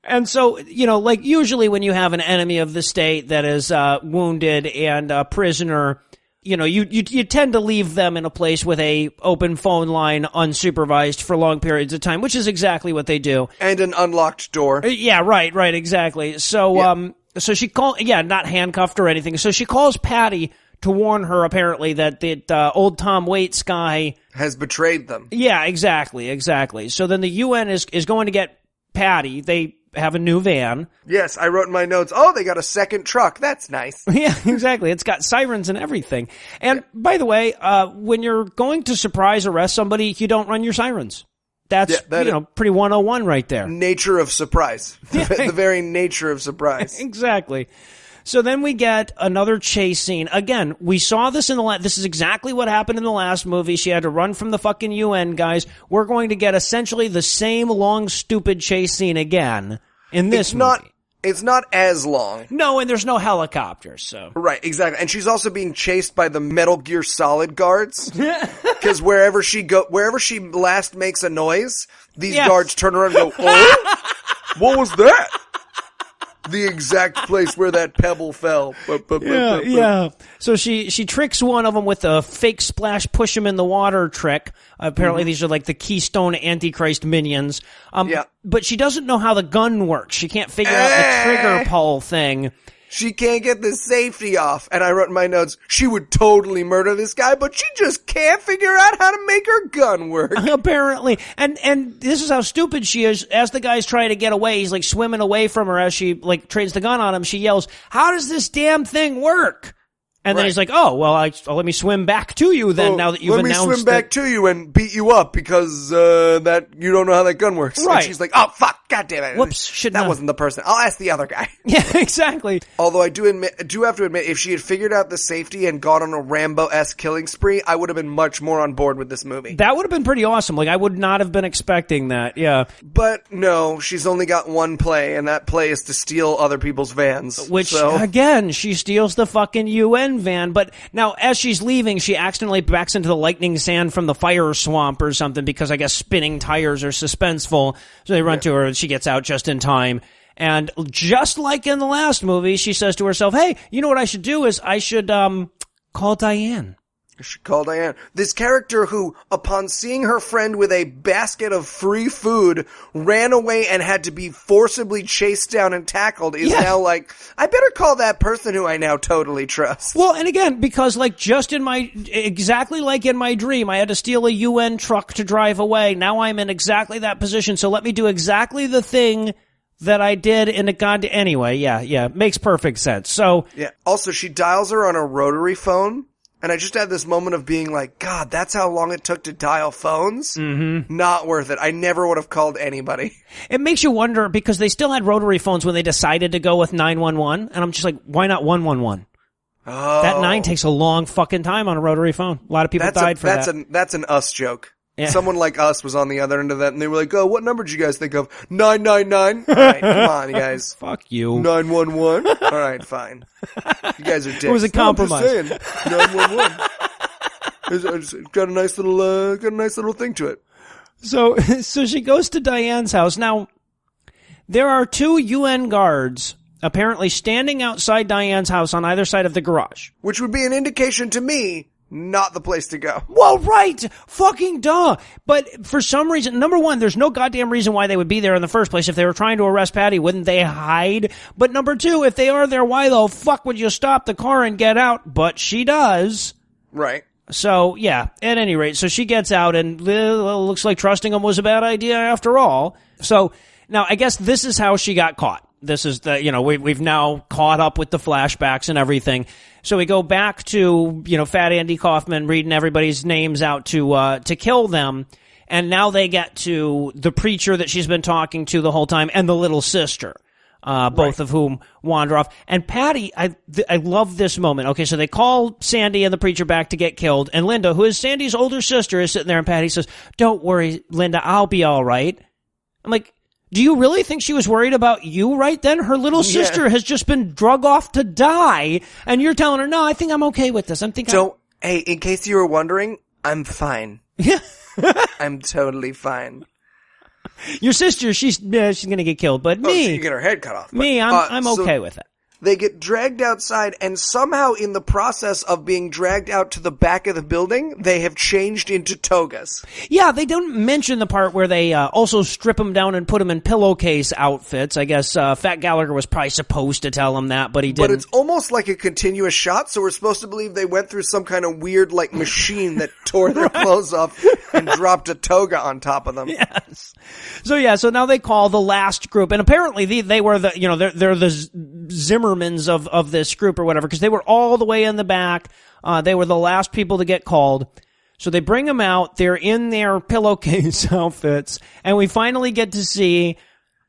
And so, like usually when you have an enemy of the state that is wounded and a prisoner, you tend to leave them in a place with a open phone line unsupervised for long periods of time, which is exactly what they do. And an unlocked door. Yeah, right, exactly. So, so she not handcuffed or anything. So she calls Patty to warn her, apparently, that old Tom Waits guy has betrayed them. Yeah, exactly. So then the UN is going to get Patty. They have a new van. Yes, I wrote in my notes, oh, they got a second truck. That's nice. Yeah, exactly. It's got sirens and everything. And by the way, when you're going to surprise arrest somebody, you don't run your sirens. That's, pretty 101 right there. Nature of surprise. The very nature of surprise. Exactly. So then we get another chase scene. Again, we saw this this is exactly what happened in the last movie. She had to run from the fucking UN guys. We're going to get essentially the same long, stupid chase scene again in this movie. It's not as long. No, and there's no helicopters, so. Right, exactly. And she's also being chased by the Metal Gear Solid guards. Because wherever she last makes a noise, these guards turn around and go, oh? What was that? The exact place where that pebble fell. Yeah. So she tricks one of them with a fake splash, push him in the water trick. Apparently these are like the Keystone Antichrist minions. But she doesn't know how the gun works. She can't figure out the trigger pull thing. She can't get the safety off. And I wrote in my notes, she would totally murder this guy, but she just can't figure out how to make her gun work. Apparently. And this is how stupid she is. As the guy's trying to get away, he's like swimming away from her as she like trades the gun on him. She yells, "How does this damn thing work?" And then he's like, "Oh, well, let me swim back to you then now that you've announced Let me swim back to you and beat you up because that you don't know how that gun works." Right. And she's like, "Oh, fuck, God damn it. Whoops, that wasn't the person. I'll ask the other guy." Yeah, exactly. Although I do have to admit, if she had figured out the safety and gone on a Rambo-esque killing spree, I would have been much more on board with this movie. That would have been pretty awesome. Like, I would not have been expecting that, yeah. But no, she's only got one play, and that play is to steal other people's vans. Which, again, she steals the fucking UN van, but now, as she's leaving, she accidentally backs into the lightning sand from the fire swamp or something because I guess spinning tires are suspenseful. So they run to her and she gets out just in time. And just like in the last movie, she says to herself, "Hey, you know what I should do is I should call Diane." I should call Diane. This character who, upon seeing her friend with a basket of free food, ran away and had to be forcibly chased down and tackled is now like, I better call that person who I now totally trust. Well, and again, because exactly like in my dream, I had to steal a UN truck to drive away. Now I'm in exactly that position, so let me do exactly the thing that I did in a anyway, yeah, makes perfect sense. So. Yeah. Also, she dials her on a rotary phone. And I just had this moment of being like, God, that's how long it took to dial phones? Mm-hmm. Not worth it. I never would have called anybody. It makes you wonder, because they still had rotary phones when they decided to go with 911. And I'm just like, why not 111? Oh. That 9 takes a long fucking time on a rotary phone. A lot of people died for that. That's an us joke. Yeah. Someone like us was on the other end of that, and they were like, "Oh, what number did you guys think of? 999? All right, come on, you guys. Fuck you. 911? All right, fine. You guys are dicks." It was a compromise. No, I'm just saying. 911. It's got a nice little thing to it. So she goes to Diane's house. Now, there are 2 UN guards apparently standing outside Diane's house on either side of the garage. Which would be an indication to me, not the place to go. Well, right. Fucking duh. But for some reason, number one, there's no goddamn reason why they would be there in the first place. If they were trying to arrest Patty, wouldn't they hide? But number 2, if they are there, why the fuck would you stop the car and get out? But she does. Right. So, yeah, at any rate, so she gets out and looks like trusting him was a bad idea after all. So, now, I guess this is how she got caught. This is we've now caught up with the flashbacks and everything. So we go back to, Fat Andy Kaufman reading everybody's names out to kill them. And now they get to the preacher that she's been talking to the whole time and the little sister. both of whom wander off. And Patty, I love this moment. Okay, so they call Sandy and the preacher back to get killed, and Linda, who is Sandy's older sister, is sitting there, and Patty says, "Don't worry, Linda, I'll be all right." I'm like, do you really think she was worried about you right then? Her little sister has just been drug off to die, and you're telling her, "No, I think I'm okay with this. Hey, in case you were wondering, I'm fine. Yeah. I'm totally fine. Your sister, she's gonna get killed, but me, she can get her head cut off. Me, I'm okay with it. They get dragged outside, and somehow in the process of being dragged out to the back of the building, they have changed into togas. Yeah, they don't mention the part where they also strip them down and put them in pillowcase outfits. I guess Fat Gallagher was probably supposed to tell them that, but he didn't. But it's almost like a continuous shot, so we're supposed to believe they went through some kind of weird, like, machine that tore their clothes off and dropped a toga on top of them. Yes. So now they call the last group, and apparently they were the, they're the Zimmermans of this group or whatever, because they were all the way in the back. They were the last people to get called. So they bring them out. They're in their pillowcase outfits, and we finally get to see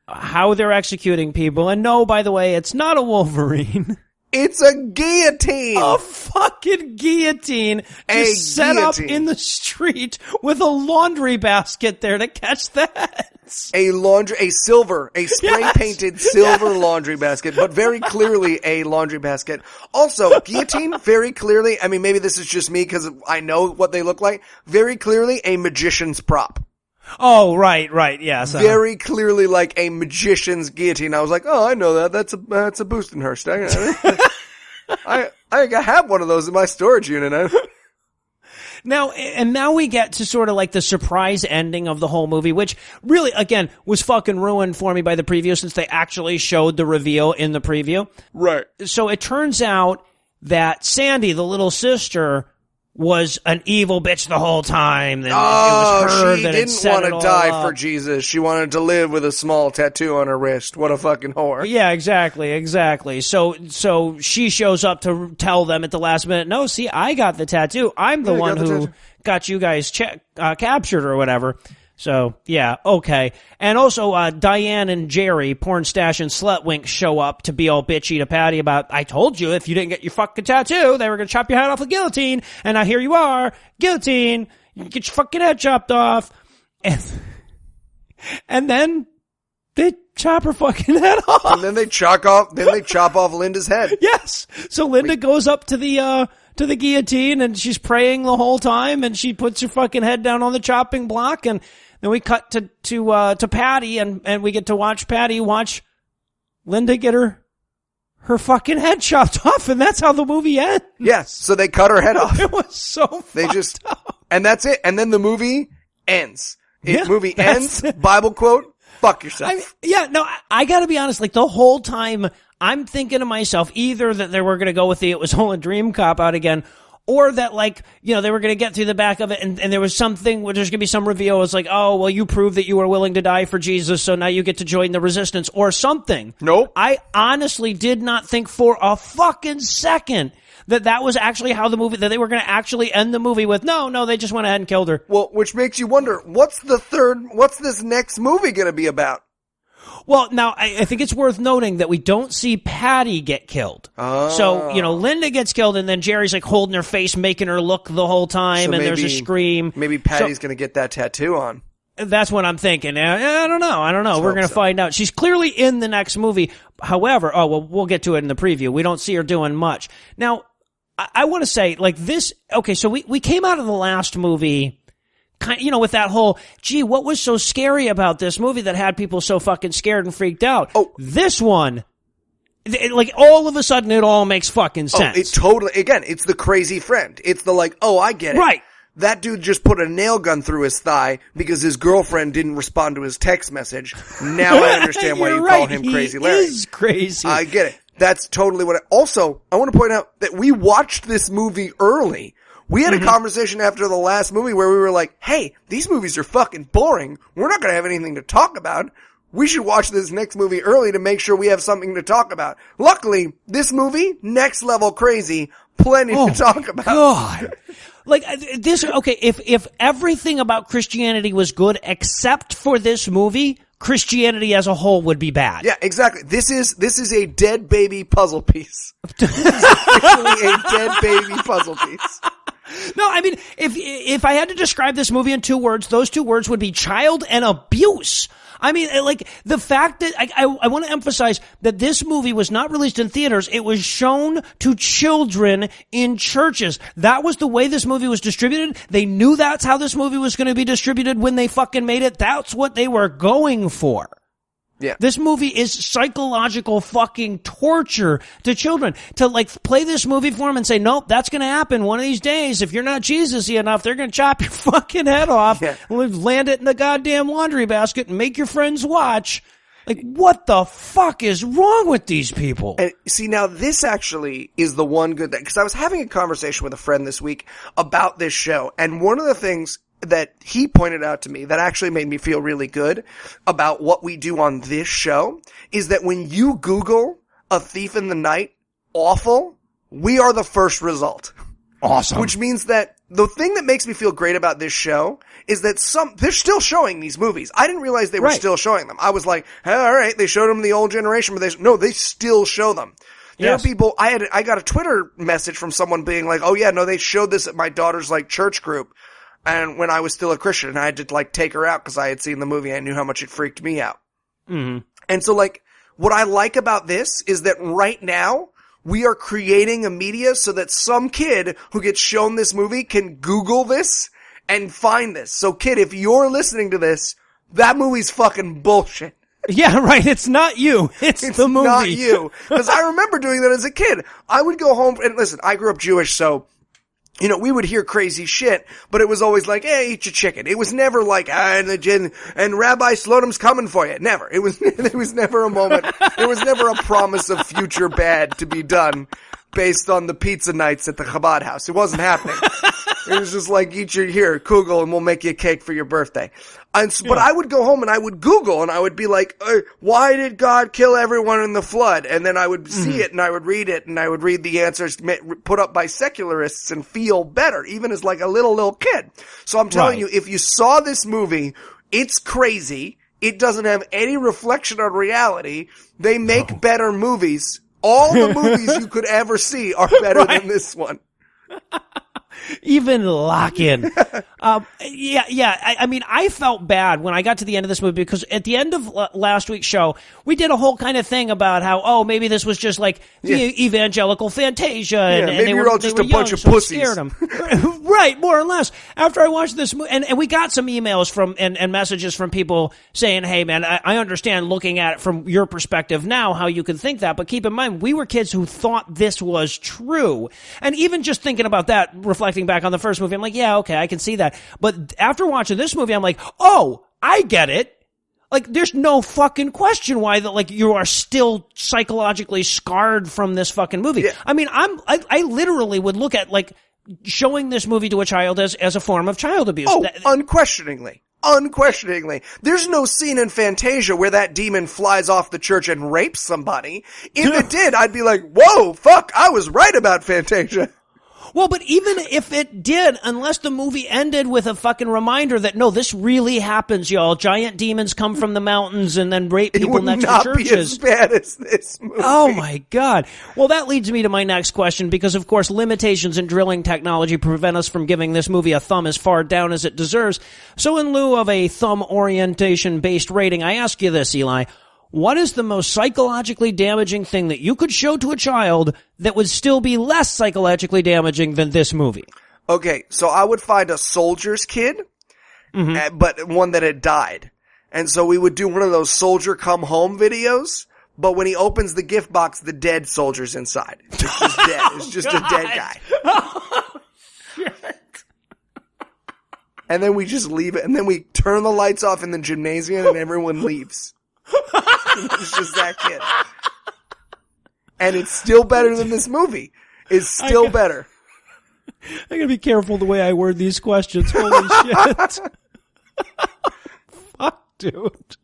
how they're executing people. And no, by the way, it's not a Wolverine. It's a guillotine! A fucking guillotine just set up in the street with a laundry basket there to catch the heads. A spray-painted silver laundry basket, but very clearly a laundry basket. Also, guillotine, very clearly, I mean, maybe this is just me because I know what they look like, very clearly a magician's prop. Oh, right, yes. Very clearly like a magician's guillotine. I was like, oh, I know that. That's a Boostenhurst. I have one of those in my storage unit. Now we get to sort of like the surprise ending of the whole movie, which really, again, was fucking ruined for me by the preview since they actually showed the reveal in the preview. Right. So it turns out that Sandy, the little sister, was an evil bitch the whole time. That it was her she that didn't want to die for Jesus. She wanted to live with a small tattoo on her wrist. What a fucking whore. Yeah, exactly. So she shows up to tell them at the last minute, no, see, I got the tattoo. I'm the one who got you guys captured or whatever. So, yeah, okay. And also, Diane and Jerry, porn stash and slutwink, show up to be all bitchy to Patty about, I told you if you didn't get your fucking tattoo, they were going to chop your head off with guillotine. And now here you are, guillotine. You get your fucking head chopped off. And then they chop her fucking head off. And then they chop off Linda's head. Yes. So Linda goes up to the guillotine and she's praying the whole time and she puts her fucking head down on the chopping block, and then we cut to Patty and we get to watch Patty watch Linda get her fucking head chopped off, and that's how the movie ends. Yes. So they cut her head off. It was so fucked up. And that's it. And then the movie ends. Movie ends. Bible quote. Fuck yourself. I gotta be honest, like the whole time I'm thinking to myself either that they were gonna go with the it was all a dream cop out again, or that they were gonna get through the back of it and there was something where there's gonna be some reveal. It's like, oh, well, you proved that you were willing to die for Jesus, so now you get to join the resistance or something. Nope. I honestly did not think for a fucking second that was actually how the movie, that they were going to actually end the movie with, no, they just went ahead and killed her. Well, which makes you wonder, what's this next movie going to be about? Well, now, I think it's worth noting that we don't see Patty get killed. Oh. So, Linda gets killed, and then Jerry's like holding her face, making her look the whole time, so and there's a scream. Maybe Patty's going to get that tattoo on. That's what I'm thinking. I don't know. We're going to find out. She's clearly in the next movie. However, we'll get to it in the preview. We don't see her doing much. Now, I want to say, like, this, okay, so we came out of the last movie, with that whole, gee, what was so scary about this movie that had people so fucking scared and freaked out? Oh. This one, all of a sudden it all makes fucking sense. Oh, it totally, again, it's the crazy friend. It's the I get it. Right. That dude just put a nail gun through his thigh because his girlfriend didn't respond to his text message. Now I understand why you call him Crazy Larry. He is crazy. I get it. That's totally what also, I want to point out that we watched this movie early. We had a conversation after the last movie where we were like, hey, these movies are fucking boring. We're not going to have anything to talk about. We should watch this next movie early to make sure we have something to talk about. Luckily, this movie, next level crazy, plenty to talk about. God. Like, this, okay, if everything about Christianity was good except for this movie, Christianity as a whole would be bad. Yeah, exactly. This is a dead baby puzzle piece. This is actually a dead baby puzzle piece. No, I mean, if I had to describe this movie in 2 words, those 2 words would be child and abuse. I mean, like, the fact that I want to emphasize that this movie was not released in theaters. It was shown to children in churches. That was the way this movie was distributed. They knew that's how this movie was going to be distributed when they fucking made it. That's what they were going for. Yeah. This movie is psychological fucking torture to children. To, like, play this movie for them and say, nope, that's going to happen one of these days. If you're not Jesus-y enough, they're going to chop your fucking head off, land it in the goddamn laundry basket, and make your friends watch. Like, what the fuck is wrong with these people? And see, now this actually is the one good thing, because I was having a conversation with a friend this week about this show, and one of the things that he pointed out to me that actually made me feel really good about what we do on this show is that when you Google A Thief in the Night awful, we are the first result. Awesome. Which means that the thing that makes me feel great about this show is that they're still showing these movies. I didn't realize they were still showing them. I was like, hey, all right, they showed them in the old generation, but they still show them. There are people, I got a Twitter message from someone being like, oh yeah, no, they showed this at my daughter's like church group. And when I was still a Christian, and I had to like take her out because I had seen the movie, I knew how much it freaked me out. Mm-hmm. And so like, what I like about this is that right now, we are creating a media so that some kid who gets shown this movie can Google this and find this. So kid, if you're listening to this, that movie's fucking bullshit. Yeah, right. It's not you. It's the movie. Not you. Because I remember doing that as a kid. I would go home, and listen, I grew up Jewish, so you know, we would hear crazy shit, but it was always like, hey, eat your chicken. It was never like, and Rabbi Slotim's coming for you. Never. There was never a moment. There was never a promise of future bad to be done based on the pizza nights at the Chabad house. It wasn't happening. It was just like, Google, and we'll make you a cake for your birthday. But I would go home and I would Google and I would be like, why did God kill everyone in the flood? And then I would see it and I would read it and I would read the answers put up by secularists and feel better, even as like a little kid. So I'm telling you, if you saw this movie, it's crazy. It doesn't have any reflection on reality. They make better movies. All the movies you could ever see are better than this one. Even Lock-In. I mean, I felt bad when I got to the end of this movie because at the end of last week's show, we did a whole kind of thing about how, maybe this was just like the evangelical Fantasia. And maybe they you're were all just a bunch of pussies. Scared them. Right, more or less. After I watched this movie, and we got some emails from and messages from people saying, hey, man, I understand looking at it from your perspective now, how you can think that, but keep in mind, we were kids who thought this was true. And even just thinking about that, reflecting back on the first movie, I'm like, yeah, okay, I can see that. But after watching this movie, I'm like, oh, I get it. Like, there's no fucking question why that, like, you are still psychologically scarred from this fucking movie. Yeah. I mean, I literally would look at, like, showing this movie to a child as a form of child abuse. Oh, unquestioningly. Unquestioningly. There's no scene in Fantasia where that demon flies off the church and rapes somebody. If it did, I'd be like, whoa, fuck, I was right about Fantasia. Well, but even if it did, unless the movie ended with a fucking reminder that, no, this really happens, y'all. Giant demons come from the mountains and then rape people next to churches. It would not be as bad as this movie. Oh, my God. Well, that leads me to my next question because, of course, limitations in drilling technology prevent us from giving this movie a thumb as far down as it deserves. So in lieu of a thumb orientation-based rating, I ask you this, Eli. What is the most psychologically damaging thing that you could show to a child that would still be less psychologically damaging than this movie? Okay, so I would find a soldier's kid, but one that had died. And so we would do one of those soldier come home videos, but when he opens the gift box, the dead soldier's inside. It's just dead. It's just a dead guy. Oh, shit. And then we just leave it, and then we turn the lights off in the gymnasium and everyone leaves. It's just that kid. And it's still better than this movie. It's still better. I gotta be careful the way I word these questions. Holy shit. Fuck, dude.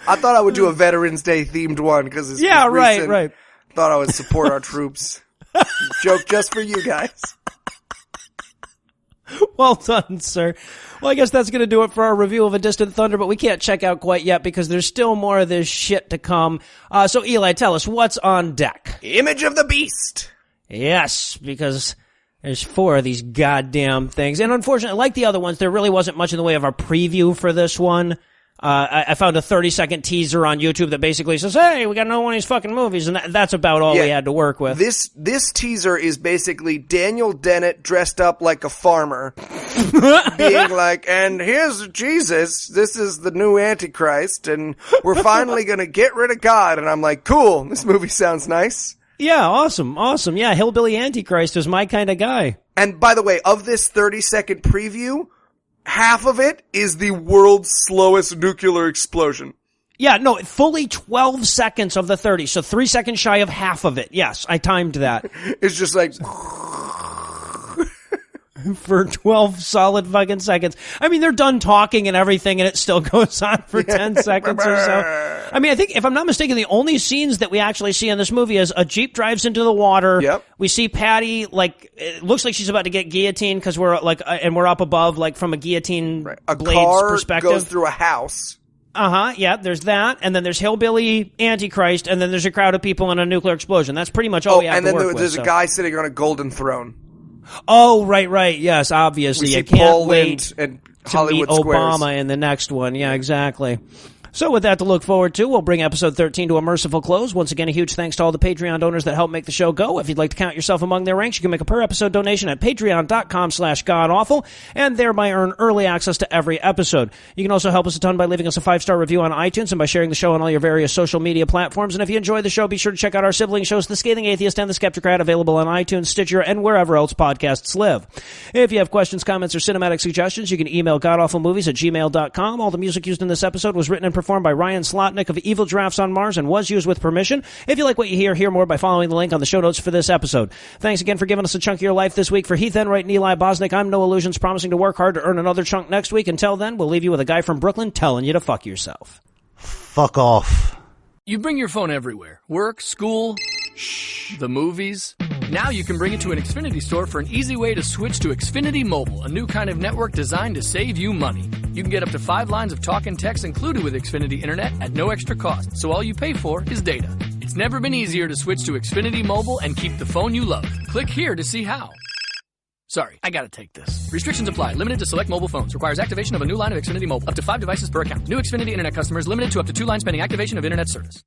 I thought I would do a Veterans Day themed one because it's recent. Right. Thought I would support our troops. Joke just for you guys. Well done, sir. Well, I guess that's going to do it for our review of A Distant Thunder, but we can't check out quite yet because there's still more of this shit to come. So, Eli, tell us, what's on deck? Image of the Beast. Yes, because there's 4 of these goddamn things. And unfortunately, like the other ones, there really wasn't much in the way of a preview for this one. I found a 30-second teaser on YouTube that basically says, hey, we got another one of these fucking movies, and that's about all we had to work with. This teaser is basically Daniel Dennett dressed up like a farmer, being like, and here's Jesus, this is the new Antichrist, and we're finally gonna get rid of God. And I'm like, cool, this movie sounds nice. Yeah, awesome. Yeah, Hillbilly Antichrist is my kind of guy. And by the way, of this 30-second preview, half of it is the world's slowest nuclear explosion. Yeah, no, fully 12 seconds of the 30, so 3 seconds shy of half of it. Yes, I timed that. It's just like... for 12 solid fucking seconds. I mean, they're done talking and everything, and it still goes on for 10 seconds or so. I mean, I think, if I'm not mistaken, the only scenes that we actually see in this movie is a Jeep drives into the water. Yep. We see Patty, like, it looks like she's about to get guillotined because we're, like, and we're up above, like, from a guillotine blade's perspective. A car goes through a house. Yeah, there's that, and then there's Hillbilly Antichrist, and then there's a crowd of people in a nuclear explosion. That's pretty much all we have to work with. And then there's a guy sitting on a golden throne. Oh, right. Yes, obviously. We see you can't Paul wait and to Hollywood meet Squares. Obama in the next one. Yeah, exactly. So with that to look forward to, we'll bring episode 13 to a merciful close. Once again, a huge thanks to all the Patreon donors that help make the show go. If you'd like to count yourself among their ranks, you can make a per-episode donation at patreon.com/godawful and thereby earn early access to every episode. You can also help us a ton by leaving us a 5-star review on iTunes and by sharing the show on all your various social media platforms. And if you enjoy the show, be sure to check out our sibling shows, The Scathing Atheist and The Skeptocrat, available on iTunes, Stitcher, and wherever else podcasts live. If you have questions, comments, or cinematic suggestions, you can email godawfulmovies@gmail.com. All the music used in this episode was written and performed by Ryan Slotnick of Evil Giraffes on Mars and was used with permission. If you like what you hear more by following the link on the show notes for this episode. Thanks again for giving us a chunk of your life this week. For Heath Enwright and Eli Bosnick, I'm Noah Lugeons, promising to work hard to earn another chunk next week. Until then, we'll leave you with a guy from Brooklyn telling you to fuck yourself. Fuck off. You bring your phone everywhere. Work, school, the movies. Now you can bring it to an Xfinity store for an easy way to switch to Xfinity Mobile, a new kind of network designed to save you money. You can get up to 5 lines of talk and text included with Xfinity Internet at no extra cost, so all you pay for is data. It's never been easier to switch to Xfinity Mobile and keep the phone you love. Click here to see how. Sorry, I gotta take this. Restrictions apply. Limited to select mobile phones. Requires activation of a new line of Xfinity Mobile. Up to 5 devices per account. New Xfinity Internet customers limited to up to 2 lines pending activation of Internet service.